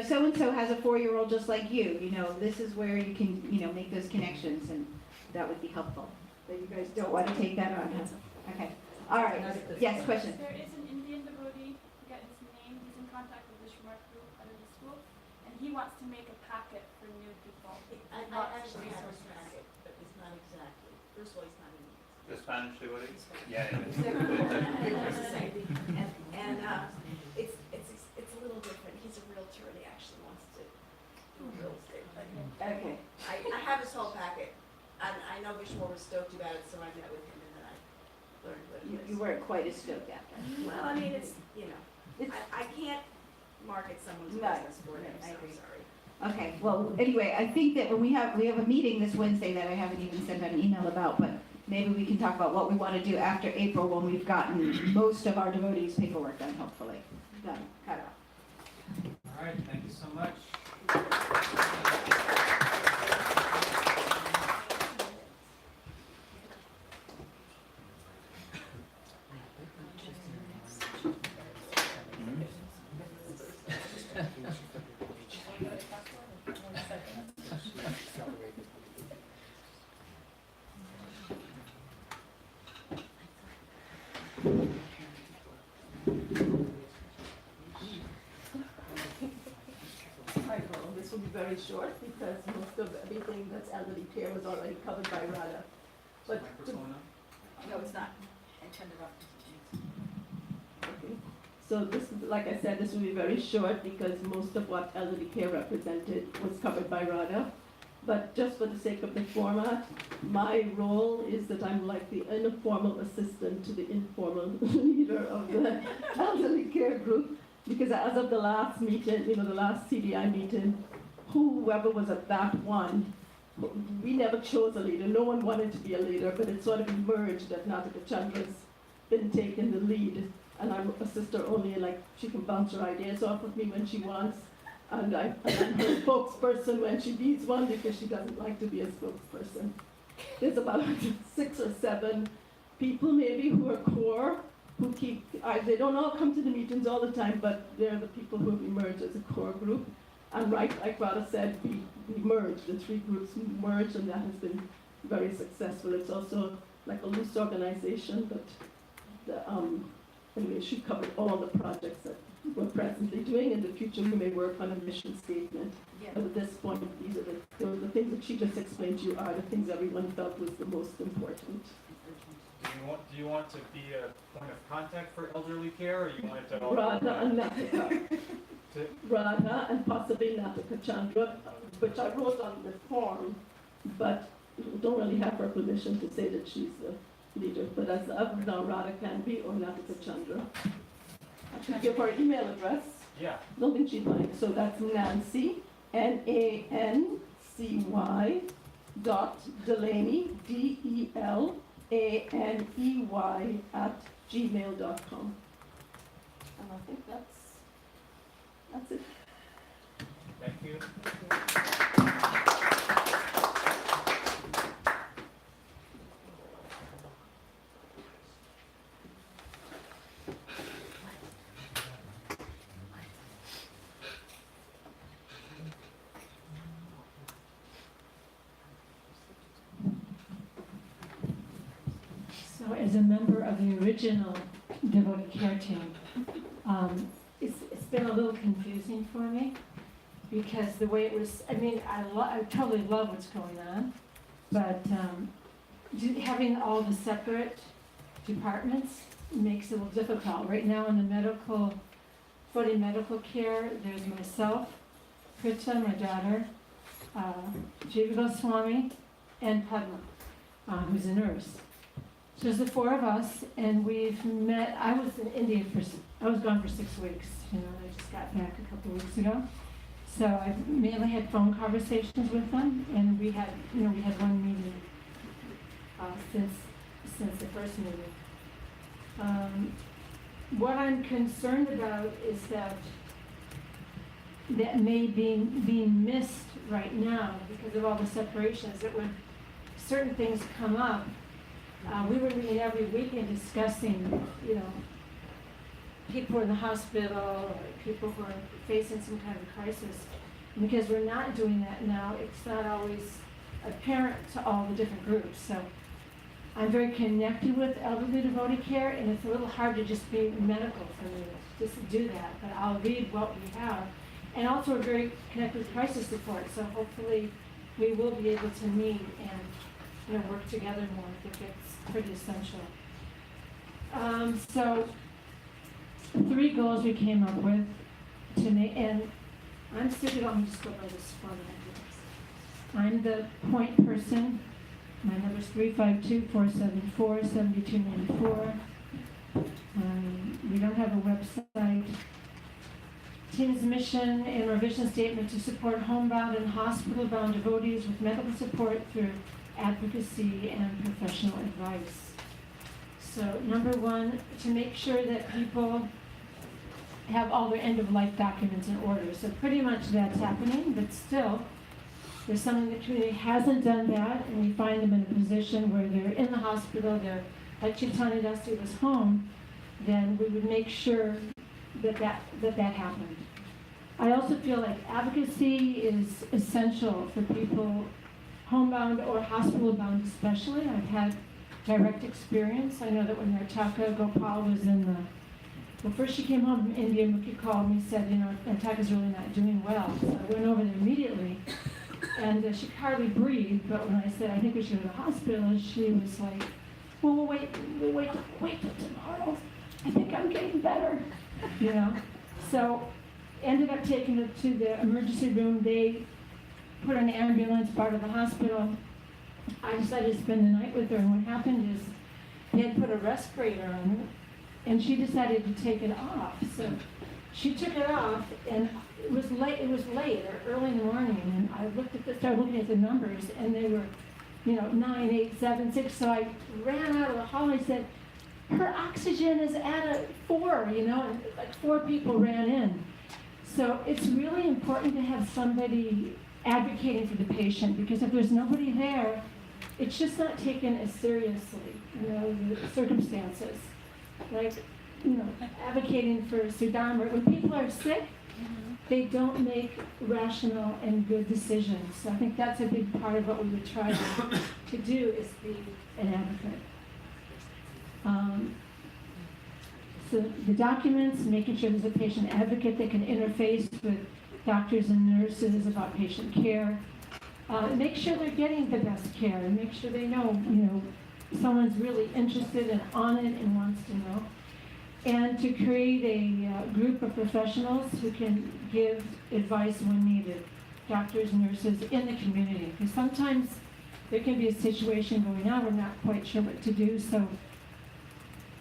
so-and-so has a 4-year-old just like you, this is where you can, make those connections, and that would be helpful. But you guys don't want to take that on, huh? Okay. All right. Yes, question. There is an Indian devotee, I forget his name, he's in contact with the Shmart group out of the school, and he wants to make a packet for new people. I actually have a packet, but it's not exactly. First of all, he's not in The Spanish devotee? Yeah. It's a little different. He's a realtor and he actually wants to do real estate. But Okay. I have his whole packet. I know Vishnu was stoked about it, so I met with him and then I learned what it is. You weren't quite as stoked after. Well, I mean, I can't market someone's No, business for them, I so agree. I'm sorry. Okay, well, anyway, I think that when we have a meeting this Wednesday that I haven't even sent out an email about, but maybe we can talk about what we want to do after April when we've gotten most of our devotees' paperwork done, hopefully. Done, cut off. All right, thank you so much. This will be very short because most of everything that's elderly care was already covered by RADA. But No, it's not. I turned it off. Okay. So this, like I said, this will be very short because most of what elderly care represented was covered by RADA. But just for the sake of the format, my role is that I'm like the informal assistant to the informal leader of the elderly care group. Because as of the last meeting, the last CDI meeting, whoever was at that one, we never chose a leader. No one wanted to be a leader, but it sort of emerged that Natika Chandra's been taking the lead. And I'm a sister only, like, she can bounce her ideas off of me when she wants. And I'm her spokesperson when she needs one because she doesn't like to be a spokesperson. There's about 6 or 7 people maybe who are core, who keep, they don't all come to the meetings all the time, but they're the people who have emerged as a core group. And right, like Radha said, we merged, the 3 groups merged, and that has been very successful. It's also like a loose organization, but anyway, she covered all the projects that we're presently doing. In the future, we may work on a mission statement. But at this point, these are the things that she just explained to you are the things everyone felt was the most important. Do you want to be a point of contact for elderly care, or you want it to all? Radha and Natika. Radha and possibly Natika Chandra, which I wrote on the form, but don't really have her permission to say that she's the leader. But as of now, Radha can be, or Natika Chandra. I should give her email address. Yeah. Don't think she'd mind. So that's Nancy, Nancy .Delaney, DELANEY @gmail.com. And I think that's it. Thank you. So as a member of the original devotee care team, it's been a little confusing for me because the way it was, I mean, I totally love what's going on, but having all the separate departments makes it a little difficult. Right now in the for the medical care, there's myself, Krita, my daughter, Jiva Goswami, and Padma, who's a nurse. So there's the 4 of us, and we've met. I was in India I was gone for 6 weeks. I just got back a couple of weeks ago. So I mainly had phone conversations with them, and we had one meeting since the first meeting. What I'm concerned about is that may be being missed right now because of all the separations. That when certain things come up. We were meeting every weekend discussing, people in the hospital or people who are facing some kind of crisis. And because we're not doing that now, it's not always apparent to all the different groups. So I'm very connected with elderly devotee care, and it's a little hard to just be medical for me to just do that. But I'll read what we have. And also we're very connected with crisis support, so hopefully we will be able to meet and work together more. I think it's pretty essential. So 3 goals we came up with to make, and I'm sticking on, just go by this format. I'm the point person. My number is 352-474-7294. We don't have a website. Team's mission and our vision statement to support homebound and hospital-bound devotees with medical support through advocacy and professional advice. So number one, to make sure that people have all their end-of-life documents in order. So pretty much that's happening, but still, there's someone in the community hasn't done that, and we find them in a position where they're in the hospital, they're, like Chief Tony Dusty was home, then we would make sure that that happened. I also feel like advocacy is essential for people homebound or hospital-bound especially. I've had direct experience. I know that when Nartaka Gopal was in the, well, first she came home from India, Mookie called me and said, you know, Nartaka's really not doing well. So I went over there immediately, and she could hardly breathe, but when I said, I think we should go to the hospital, she was like, well, we'll wait till tomorrow. I think I'm getting better, you know? So ended up taking her to the emergency room. They put an ambulance part of the hospital. I decided to spend the night with her, and what happened is they had put a respirator on her, and she decided to take it off. So she took it off, and it was late or early in the morning, and I started looking at the numbers, and they were, you know, 9, 8, 7, 6. So I ran out of the hall. I said, her oxygen is at a 4, you know, and like 4 people ran in. So it's really important to have somebody advocating for the patient, because if there's nobody there, it's just not taken as seriously, you know, the circumstances. Like, you know, advocating for Sudama, when people are sick, they don't make rational and good decisions. So I think that's a big part of what we would try to do, is be an advocate. So the documents, making sure there's a patient advocate that can interface with doctors and nurses about patient care. Make sure they're getting the best care, and make sure they know, you know, someone's really interested and on it and wants to know. And to create a group of professionals who can give advice when needed, doctors, nurses in the community. Because sometimes there can be a situation going on, we're not quite sure what to do, so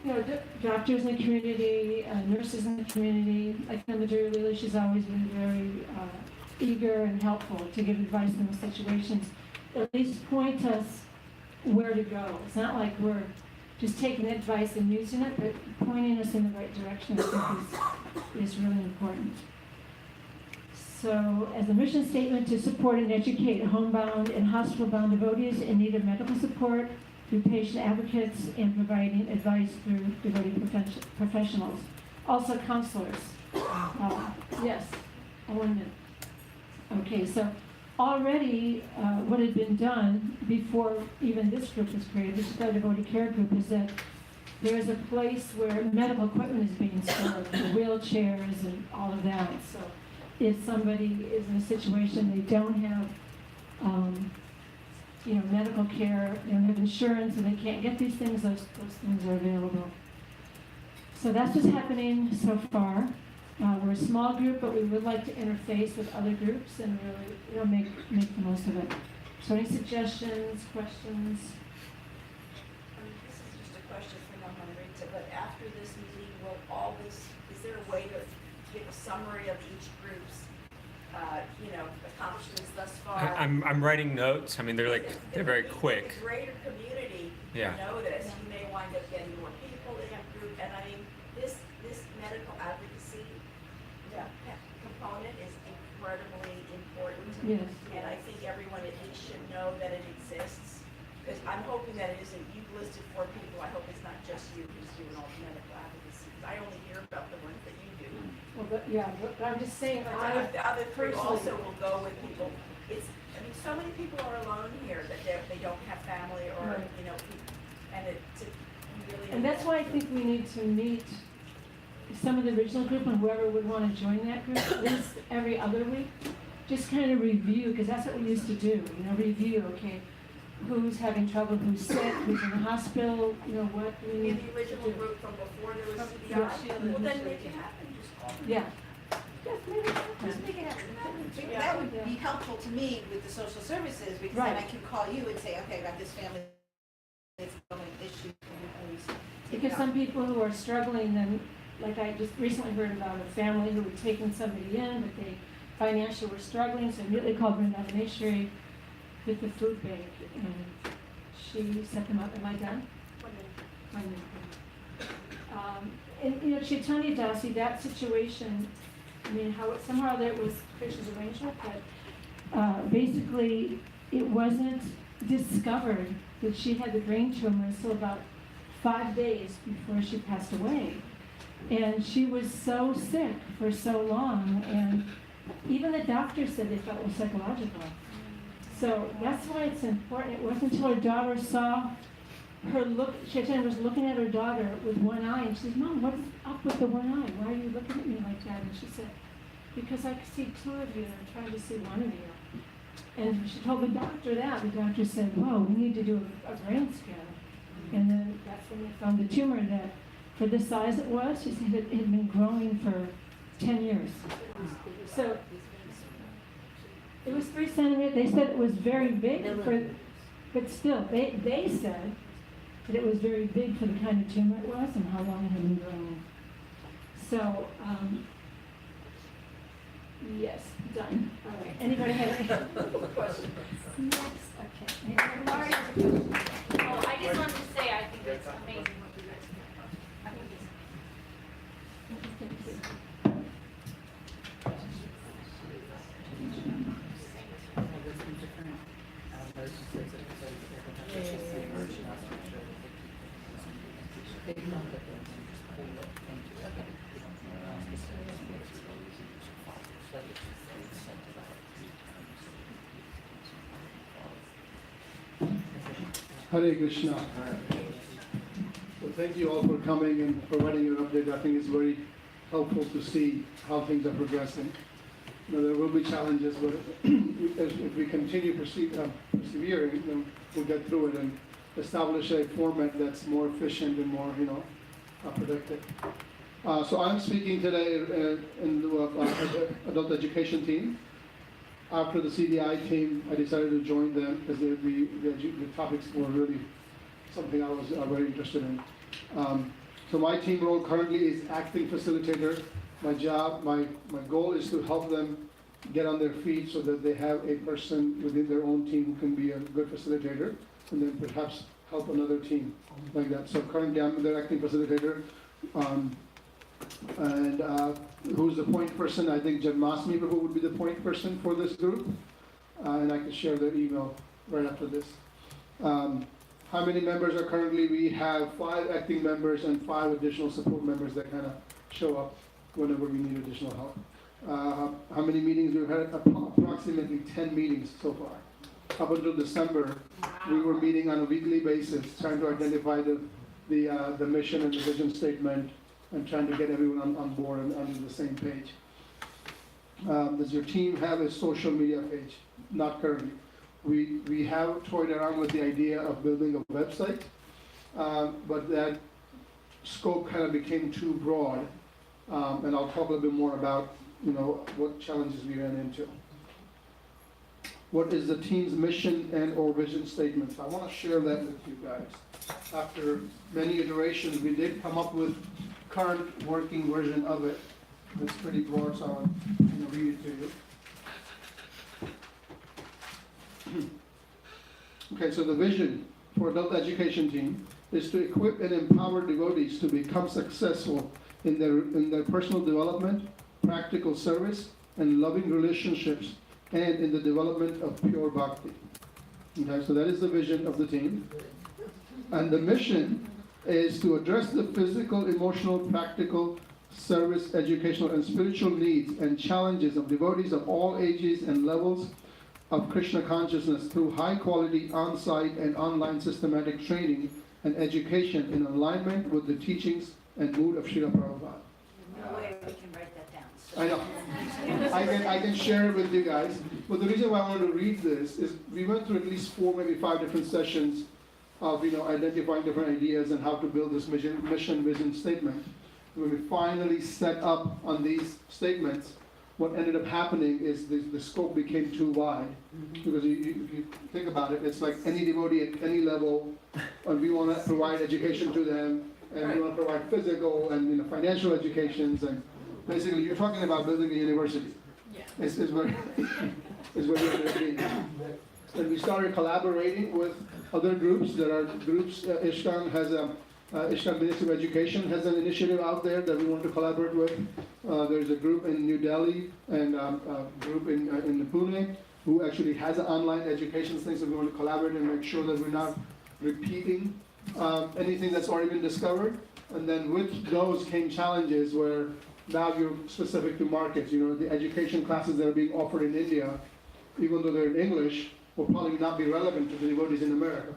you know, doctors in the community, nurses in the community, like Madhuri Leela, she's always been very eager and helpful to give advice in those situations. At least point us where to go. It's not like we're just taking advice and using it, but pointing us in the right direction, I think is really important. So, as a mission statement, to support and educate homebound and hospital-bound devotees in need of medical support, through patient advocates, and providing advice through devotee professionals. Also counselors. Yes, a 1 minute. Okay, so already what had been done before even this group was created, this is the devotee care group, is that there is a place where medical equipment is being stored, the wheelchairs and all of that. So if somebody is in a situation they don't have you know, medical care, they don't have insurance, and they can't get these things, those things are available. So that's what's happening so far. We're a small group, but we would like to interface with other groups and really, you know, make the most of it. So any suggestions, questions? This is just a question for Margarita, but after this meeting, will all this, is there a way to give a summary of each group's you know, accomplishments thus far? I'm writing notes. I mean, they're very quick. The greater community know this. You may wind up getting more people in a group, and I mean, this medical advocacy component is incredibly important. Yes. And I think everyone at least should know that it exists. Because I'm hoping that it isn't, you've listed 4 people, I hope it's not just you who's doing all the medical advocacy. I only hear about the ones that you do. Well, but I'm just saying, The other 3 also will go with people. It's, I mean, so many people are alone here that they don't have family or, Right. you know, and it's really. and that's why I think we need to meet some of the original group and whoever would want to join that group, at least every other week. Just kind of review, because that's what we used to do, you know, review, okay, who's having trouble, who's sick, who's in the hospital, you know, what we In need the original to do. group from before there was Yeah. CBI, well then make it happen, just call me. Yeah. Just make it happen. That would be helpful to me with the social services, because then I can call you and say, okay, I got this family, it's an issue, can you please take it Because up? some people who are struggling, then, like I just recently heard about a family who had taken somebody in, but they financially were struggling, so immediately called Brenda Neshri, with the food bank, and she set them up. Am I done? One minute. And, you know, Chaitanya Dasi, that situation, I mean, how somehow that was Krishna's arrangement, but basically it wasn't discovered that she had the brain tumor until about 5 days before she passed away. And she was so sick for so long, and even the doctor said they felt it was psychological. So that's why it's important. It wasn't until her daughter saw her look, Chaitanya was looking at her daughter with one eye, and she said, "Mom, what's up with the one eye? Why are you looking at me like that?" And she said, "Because I see two of you, and I'm trying to see one of you." And she told the doctor that. The doctor said, "Whoa, we need to do a brain scan." And then that's when they found the tumor that, for the size it was, she said it had been growing for 10 years. So it was 3 centimeters. They said it was very big, but still, they said that it was very big for the kind of tumor it was and how long it had been growing. So, yes, done. All right. Anybody have any questions? Next, okay. Oh, I just wanted to say, I think it's amazing what you guys do. I think it's Hare Krishna. Well, thank you all for coming and providing your update. I think it's very helpful to see how things are progressing. You know, there will be challenges, but if we continue persevering, then we'll get through it and establish a format that's more efficient and more, productive. So I'm speaking today in the adult education team. After the CDI team, I decided to join them because the topics were really something I was very interested in. So my team role currently is acting facilitator. My goal is to help them get on their feet so that they have a person within their own team who can be a good facilitator, and then perhaps help another team like that. So currently I'm their acting facilitator. And who's the point person? I think Janmasmi Prabhu would be the point person for this group. And I can share their email right after this. How many members are currently? We have 5 acting members and 5 additional support members that kind of show up whenever we need additional help. How many meetings? We've had approximately 10 meetings so far. Up until December, we were meeting on a weekly basis, trying to identify the mission and the vision statement, and trying to get everyone on board and under the same page. Does your team have a social media page? Not currently. We have toyed around with the idea of building a website, but that scope kind of became too broad, and I'll talk a little bit more about what challenges we ran into. What is the team's mission and or vision statement? So I want to share that with you guys. After many iterations, we did come up with current working version of it. It's pretty broad, so I'll read it to you. Okay, so the vision for adult education team is to equip and empower devotees to become successful in their personal development, practical service, and loving relationships, and in the development of pure bhakti. Okay, so that is the vision of the team. And the mission is to address the physical, emotional, practical, service, educational, and spiritual needs and challenges of devotees of all ages and levels of Krishna consciousness through high-quality on-site and online systematic training and education in alignment with the teachings and mood of Srila Prabhupada. No way we can write that down. I know. I can share it with you guys. But the reason why I wanted to read this is we went through at least 4, maybe 5 different sessions of identifying different ideas and how to build this mission vision statement. When we finally set up on these statements, what ended up happening is the scope became too wide. Because if you think about it, it's like any devotee at any level, and we want to provide education to them, and we want to provide physical and financial educations, and basically you're talking about building a university. Yeah. It's what you're doing. And we started collaborating with other groups. There are groups, Ishkan has Ishkan Ministry of Education has an initiative out there that we want to collaborate with. There's a group in New Delhi and a group in Pune who actually has an online education thing, so we want to collaborate and make sure that we're not repeating anything that's already been discovered. And then with those came challenges where now you're specific to markets. You know, the education classes that are being offered in India, even though they're in English, will probably not be relevant to the devotees in America.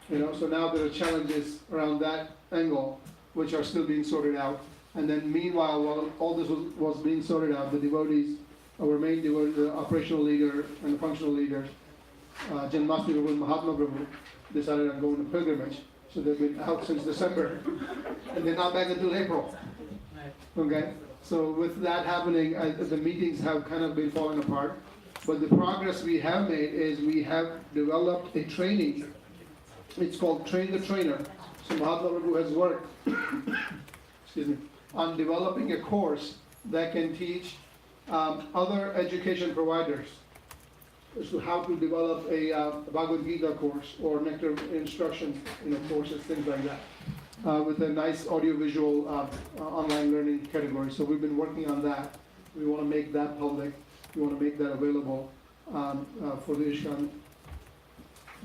You know, so now there are challenges around that angle, which are still being sorted out. And then meanwhile, while all this was being sorted out, the devotees, our main devotee, the operational leader and the functional leaders, Janmashtami Prabhu and Mahatma Prabhu, decided on going on pilgrimage. So they've been out since December, and they're not back until April. Okay, so with that happening, the meetings have kind of been falling apart. But the progress we have made is we have developed a training. It's called Train the Trainer. So Mahatma Prabhu has worked excuse me, on developing a course that can teach other education providers as to how to develop a Bhagavad Gita course or Nectar instruction, courses, things like that, with a nice audiovisual online learning category. So we've been working on that. We want to make that public. We want to make that available for the Ishkan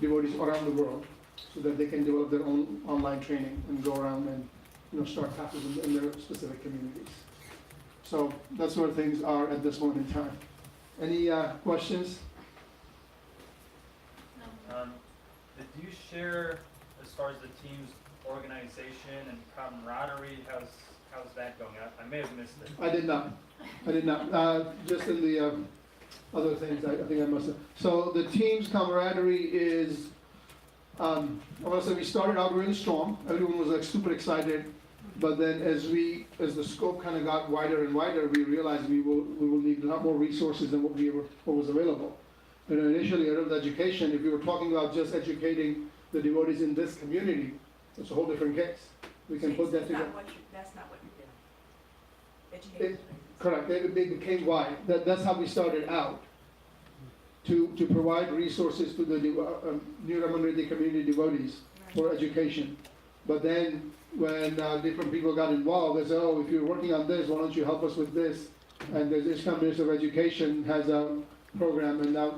devotees around the world, so that they can develop their own online training and go around and start classes in their specific communities. So that's where things are at this moment in time. Any questions? Do you share, as far as the team's organization and camaraderie, how's that going? I may have missed it. I did not. Just in the other things, I think I must have. So the team's camaraderie is, I want to say we started out really strong. Everyone was like super excited. But then as the scope kind of got wider and wider, we realized we will need a lot more resources than what was available. Initially, adult education, if we were talking about just educating the devotees in this community, it's a whole different case. We can put that together. That's not what you're doing. Education. Correct. It became wide. That's how we started out. To provide resources to the New Raman community devotees for education. But then when different people got involved, they said, oh, if you're working on this, why don't you help us with this? And the Ishkan Ministry of Education has a program, and now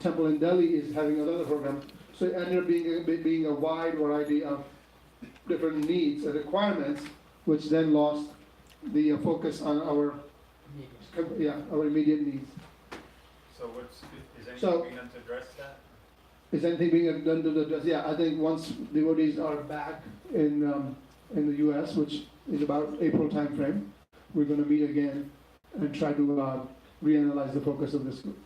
Temple in Delhi is having another program. So it ended up being a wide variety of different needs and requirements, which then lost the focus on our immediate needs. So is anything being done to address that? Is anything being done to address? Yeah, I think once devotees are back in the U.S., which is about April timeframe, we're going to meet again and try to reanalyze the focus of this group.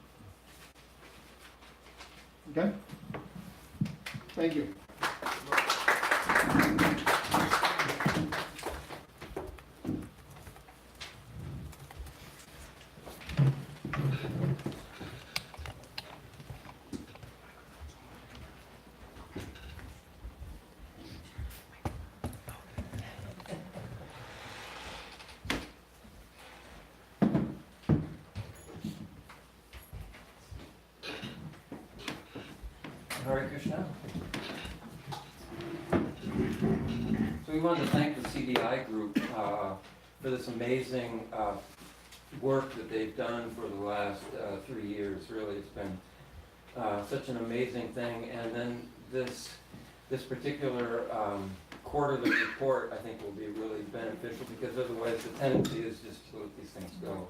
Okay? Thank you. Hare Krishna. So we wanted to thank the CDI group for this amazing work that they've done for the last 3 years. Really, it's been such an amazing thing. And then this particular quarterly report, I think, will be really beneficial, because otherwise the tendency is just to let these things go.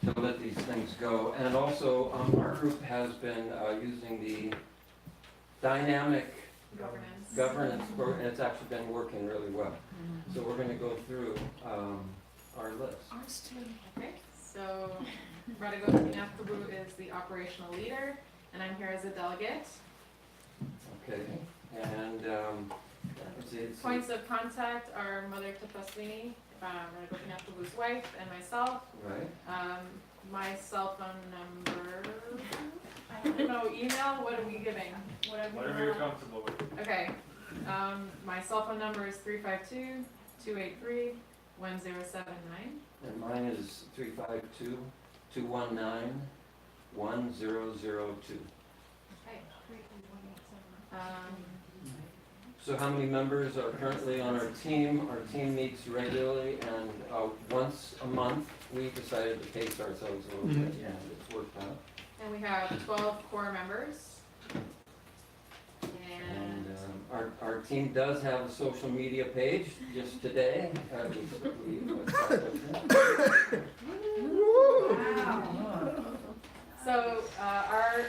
To let these things go. And also, our group has been using the dynamic governance program, and it's actually been working really well. So we're going to go through our list. Okay, so Radha Gopinath Prabhu is the operational leader, and I'm here as a delegate. Okay, and let's see, Points of contact are Mother Tapaswini, Radha Gopinath Prabhu's wife, and myself. Right. My cell phone number, I don't know, email, what are we giving? Whatever you're comfortable with. Okay, my cell phone number is 352-283-1079. And mine is 352-219-1079. 1002. Okay. So how many members are currently on our team? Our team meets regularly, and once a month, we decided to pace ourselves a little bit, and it's worked out. And we have 12 core members. And our team does have a social media page, just today. So our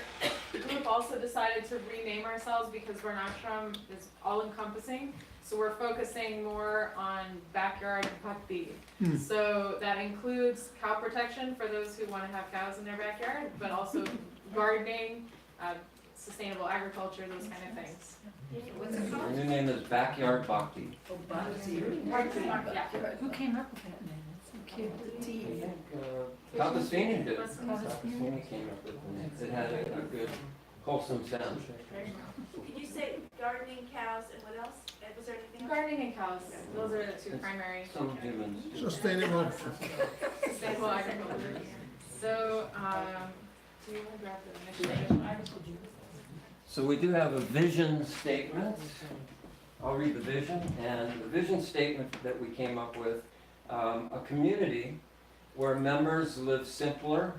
group also decided to rename ourselves because Varnashram is all-encompassing. So we're focusing more on backyard bhakti. So that includes cow protection for those who want to have cows in their backyard, but also gardening, sustainable agriculture, those kind of things. Our new name is Backyard Bhakti. Yeah. Who came up with that name? That's so cute. Kapasini did. Kapasini came up with it. It had a good, wholesome sound. Did you say gardening, cows, and what else? Was there anything else? Gardening and cows, those are the two primary. Some humans. Sustainable. Sustainable agriculture. So, do you want to grab the initiative? So we do have a vision statement. I'll read the vision. And the vision statement that we came up with, a community where members live simpler,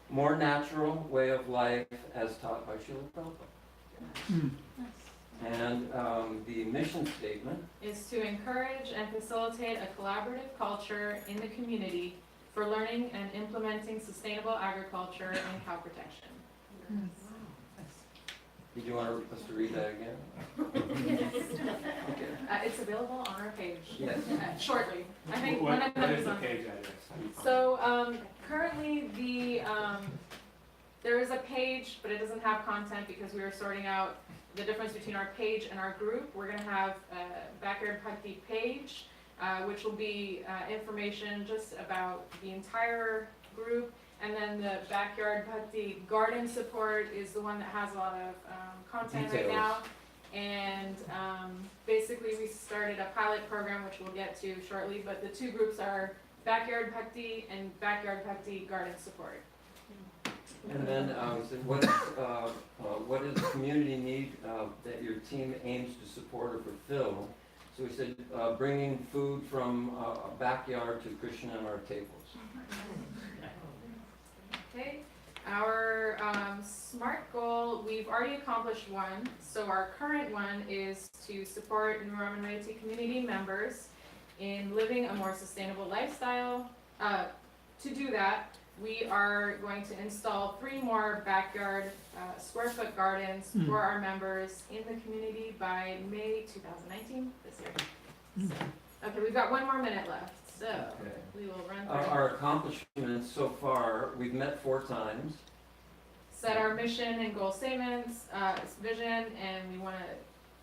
more natural way of life as taught by Srila Prabhupada. And the mission statement Is to encourage and facilitate a collaborative culture in the community for learning and implementing sustainable agriculture and cow protection. Did you want us to read that again? It's available on our page. Yes. Shortly. I think one of them is on. page address? So currently there is a page, but it doesn't have content because we are sorting out the difference between our page and our group. We're going to have a Backyard Bhakti page, which will be information just about the entire group. And then the Backyard Bhakti garden support is the one that has a lot of content right now. And basically we started a pilot program, which we'll get to shortly, but the two groups are Backyard Bhakti and Backyard Bhakti garden support. And then so what is the community need that your team aims to support or fulfill? So we said bringing food from a backyard to Krishna on our tables. Okay, our SMART goal, we've already accomplished one. So our current one is to support Nuramanreti community members in living a more sustainable lifestyle. To do that, we are going to install 3 more backyard square foot gardens for our members in the community by May 2019, this year. So, okay, we've got 1 more minute left. So we will run through. Our accomplishments so far, we've met 4 times. Set our mission and goal statements, vision, and we want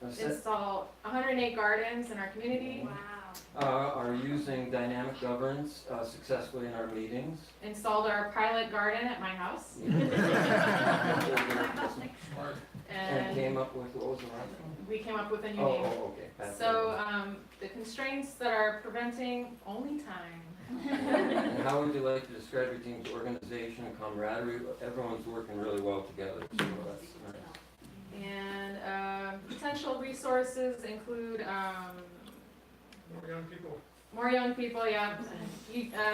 to install 108 gardens in our community. Wow. Are using dynamic governance successfully in our meetings. Installed our pilot garden at my house. And came up with, what was the last one? We came up with a new name. Oh, okay. So the constraints that are preventing only time. And how would you like to describe your team's organization and camaraderie? Everyone's working really well together, so that's nice. And potential resources include More young people. more young people, yeah.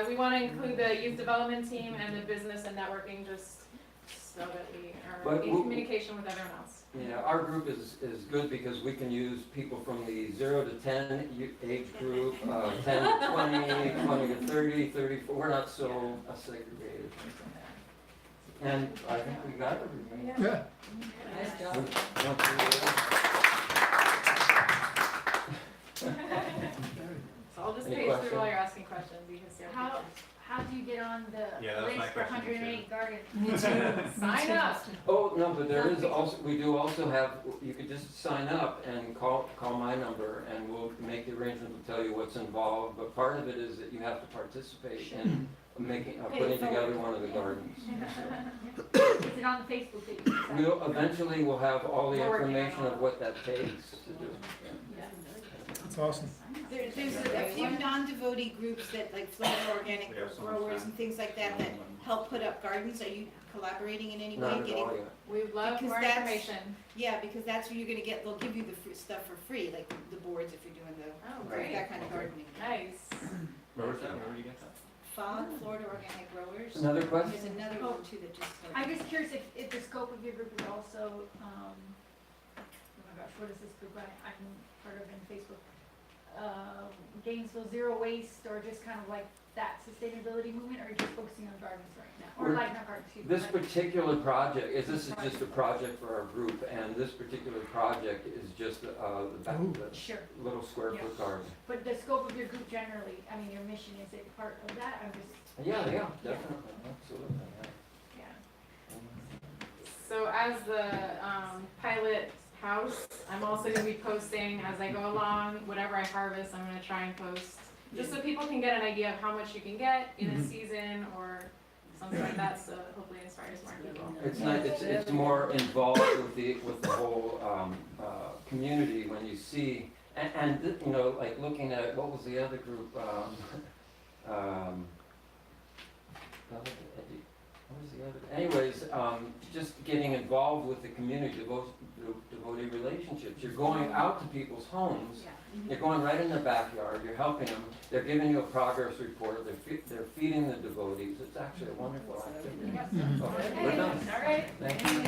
We want to include the youth development team and the business and networking just so that we are in communication with everyone else. Yeah, our group is good because we can use people from the 0 to 10 age group, 10 to 20, 20 to 30, 34. We're not so segregated. And I think we got everything. Yeah. Nice job. So I'll just Any page questions? through while you're asking questions. You can see our pictures. How do you get on the Yeah, that was my list for question, too. 108 gardens? Me too. Sign up. Oh, no, but there is also, we do also have, you could just sign up and call my number and we'll make the arrangement to tell you what's involved. But part of it is that you have to participate in putting together one of the gardens. Is it on Facebook that you can sign? Eventually we'll have all the We're working on information all of what that takes to do. That's awesome. There's a few non-devotee groups that, like Florida Organic We have some Growers friends. and things like that, that help put up gardens. Are you collaborating in any way? Not at Getting- all yet. We would love Because more that's- information. Yeah, because that's where you're gonna get, they'll give you the stuff for free, like the boards if you're doing Oh, the, that kind of gardening. Nice. Where was that? Where did you get that? FOG, Florida Organic Growers. Another question? There's another one too that just started. I'm just curious if the scope of your group is also, oh my gosh, what is this group I'm part of in Facebook? Gainesville Zero Waste, or just kind of like that sustainability movement, or are you just focusing on gardens right now? Or We're- like not gardens, excuse me. This particular project, this is just a project for our group, and this particular project is just the Sure. little square foot garden. But the scope of your group generally, I mean, your mission, is it part of that? I'm just, Yeah, definitely, absolutely, yeah. Yeah. So as the pilot house, I'm also gonna be posting as I go along, whatever I harvest, I'm gonna try and post, just so people can get an idea of how much you can get in a season or something like that, so hopefully it inspires more people. It's not, it's more involved with the whole, community when you see, you know, like looking at, what was the other group, what was the other, anyways, just getting involved with the community, devotee relationships. You're going out to people's homes, you're going right in their backyard, you're helping them, they're giving you a progress report, they're feeding the devotees. It's actually a wonderful activity. So, we're done. All right. Thank you.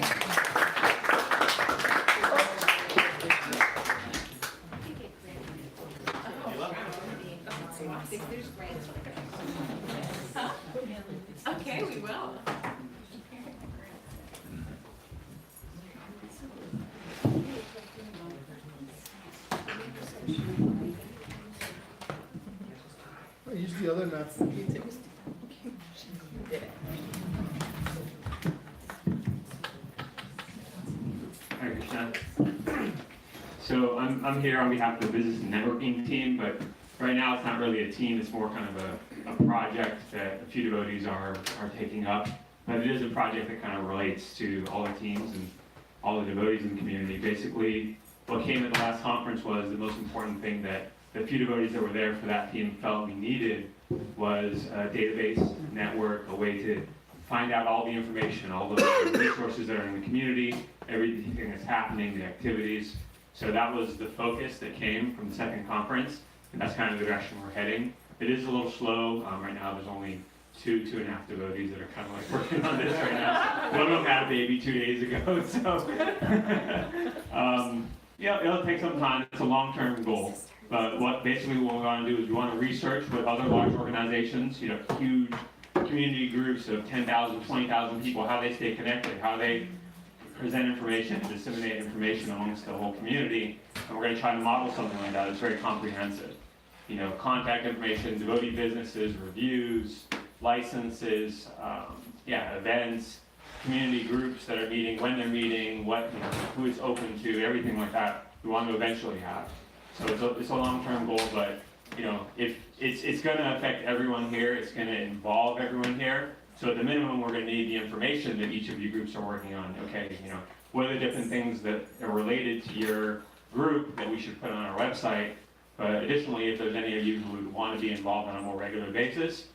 There's grants. Okay, we will. Use the other map. Hare Krishna. So I'm here on behalf of the business and networking team, but right now it's not really a team, it's more kind of a project that a few devotees are taking up. But it is a project that kind of relates to all the teams and all the devotees in the community. Basically, what came at the last conference was the most important thing that the few devotees that were there for that team felt we needed was a database, network, a way to find out all the information, all the resources that are in the community, everything that's happening, the activities. So that was the focus that came from the second conference, and that's kind of the direction we're heading. It is a little slow. Right now there's only 2.5 devotees that are kind of like working on this right now. One of them had a baby 2 days ago, so yeah, it'll take some time. It's a long-term goal. But what we want to do is we want to research with other large organizations, you know, huge community groups of 10,000, 20,000 people, how they stay connected, how they present information, disseminate information amongst the whole community. And we're going to try to model something like that. It's very comprehensive. You know, contact information, devotee businesses, reviews, licenses, events, community groups that are meeting, when they're meeting, who it's open to, everything like that. We want to eventually have. So it's a long-term goal, but you know, if it's going to affect everyone here, it's going to involve everyone here. So at the minimum, we're going to need the information that each of you groups are working on. Okay, you know, what are the different things that are related to your group that we should put on our website? But additionally, if there's any of you who would want to be involved on a more regular basis,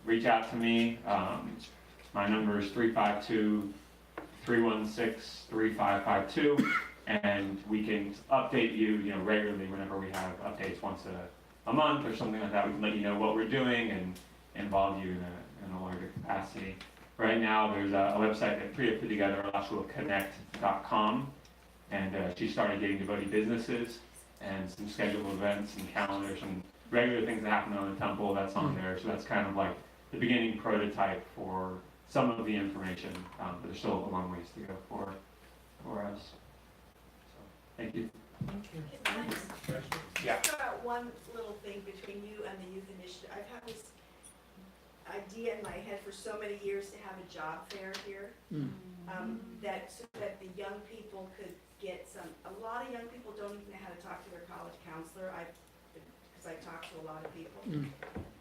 reach out to me. My number is 352-316-3552, and we can update you, regularly whenever we have updates once a month or something like that. We can let you know what we're doing and involve you in a larger capacity. Right now, there's a website that Priya put together, lashulconnect.com, and she started getting devotee businesses and some scheduled events and calendars and regular things that happen on the temple that's on there. So that's kind of like the beginning prototype for some of the information, but there's still a long ways to go for us. So, thank you. Yeah. Throw out one little thing between you and the youth initiative. I've had this idea in my head for so many years to have a job fair here, so that the young people could get some. A lot of young people don't even know how to talk to their college counselor. Because I talk to a lot of people,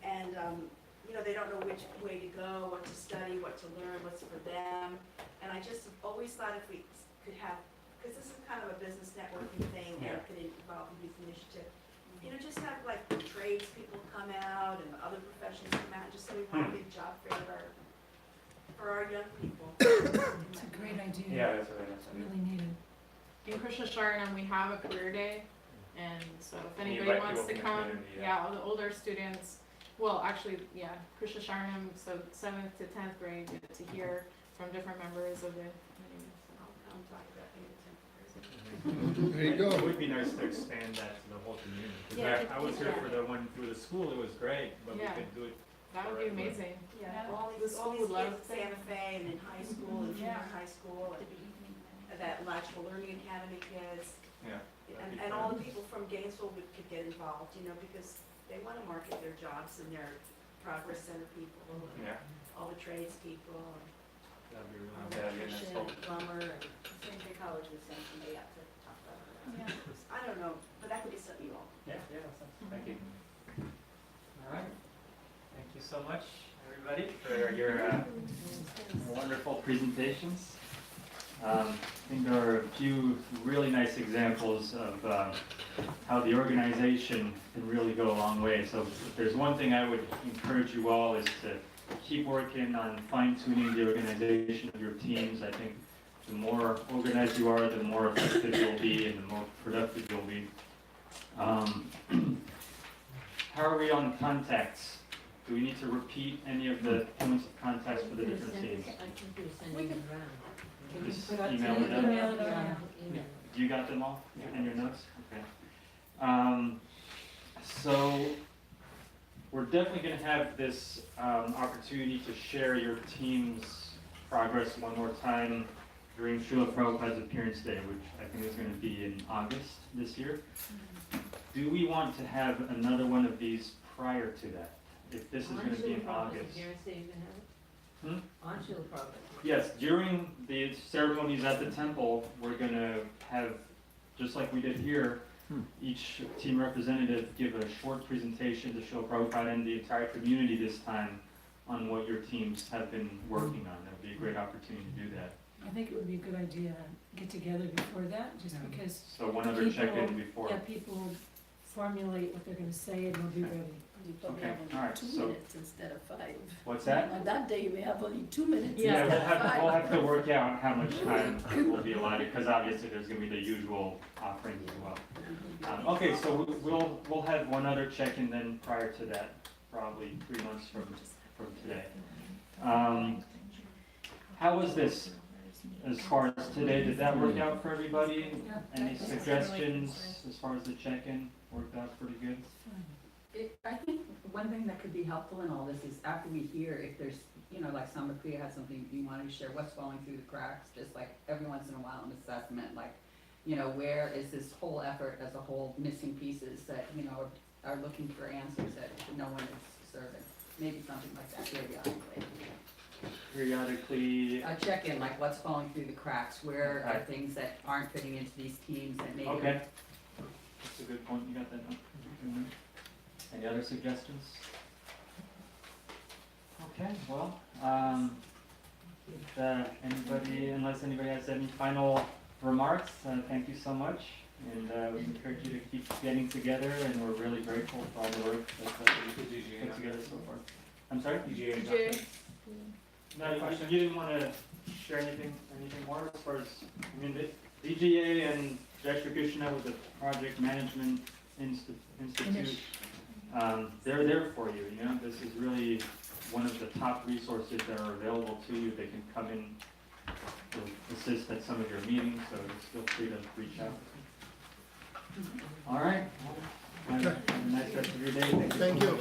and they don't know which way to go, what to study, what to learn, what's for them. And I just always thought if we could have, because this is kind of a business networking thing, and it could involve a youth initiative, You know, just have like the trades people come out and other professions come out, just so we want a big job fair for our young people. It's a great idea. Yeah, that's what I It's really needed. In Krishna Sharanam, we have a career day, and so if And you anybody invite wants to people from the come, community, yeah, all the older students, well, actually, yeah, Krishna Sharanam, so 7th to 10th grade, get to hear from different members of the community. I'll come talk about it. There you go. It would be nice to expand that to the whole community. 'Cause Yeah, I was here yeah. for the one through the school, it was great, but we Yeah. could do it. That would be amazing. Yeah, Yeah. all The these school kids would love at Santa Fe and in high school and junior high school and that Latchful Learning Academy kids. Yeah. And all the people from Gainesville could get involved, you know, because they wanna market their jobs and their progress center people, and Yeah, all the trades people, and that'd be really nice. electrician, plumber, and same thing college was sent somebody out to talk about it. I don't know, but that could be something you all. Yeah, thank you. All right, thank you so much, everybody, for your Wonderful presentations. I think there are a few really nice examples of how the organization can really go a long way. So if there's one thing I would encourage you all is to keep working on fine-tuning the organization of your teams. I think the more organized you are, the more effective you'll be and the more productive you'll be. How are we on contacts? Do we need to repeat any of the points of contacts for the different teams? Just email it out? Email it out. You got them all in your notes? Okay. So we're definitely going to have this opportunity to share your team's progress one more time during Srila Prabhupada's Appearance Day, which I think is going to be in August this year. Do we want to have another one of these prior to that? If this is going to be in August. Yes, during the ceremonies at the temple, we're going to have, just like we did here, each team representative give a short presentation to show Prabhupada and the entire community this time on what your teams have been working on. That would be a great opportunity to do that. I think it would be a good idea to get together before that, just because. So one other people- check-in before. Yeah, people will formulate what they're gonna say and we'll be ready. You probably Okay, have only all right, 2 so- minutes instead of 5. What's that? On that day, you may have only 2 minutes Yeah, instead of 5. we'll have to work out how much time will be allotted, because obviously there's gonna be the usual offerings as well. Okay, so we'll have one other check-in then prior to that, probably 3 months from today. How was this as far as today? Did that work out for everybody? Any suggestions as far as the check-in? Worked out pretty good? I think one thing that could be helpful in all this is after we hear if there's, you know, like Samapriya had something you wanted to share, what's falling through the cracks, just like every once in a while an assessment, like, you know, where is this whole effort as a whole missing pieces that, you know, are looking for answers that no one is serving. Maybe something like that periodically. Periodically. A check-in, like what's falling through the cracks, where are things that aren't fitting into these teams that maybe. Okay. That's a good point, you got that down. Any other suggestions? Okay, well, if unless anybody has any final remarks, thank you so much. And we encourage you to keep getting together, and we're really grateful for all the work that you put together so far. I'm sorry? DJ. No, you didn't want to share anything more as far as, I mean, the DGA and Jai Shri Krishna with the Project Management Institute, they're there for you, you know, this is really one of the top resources that are available to you. They can come in to assist at some of your meetings, so just feel free to reach out. All right. Have a nice rest of your day. Thank you.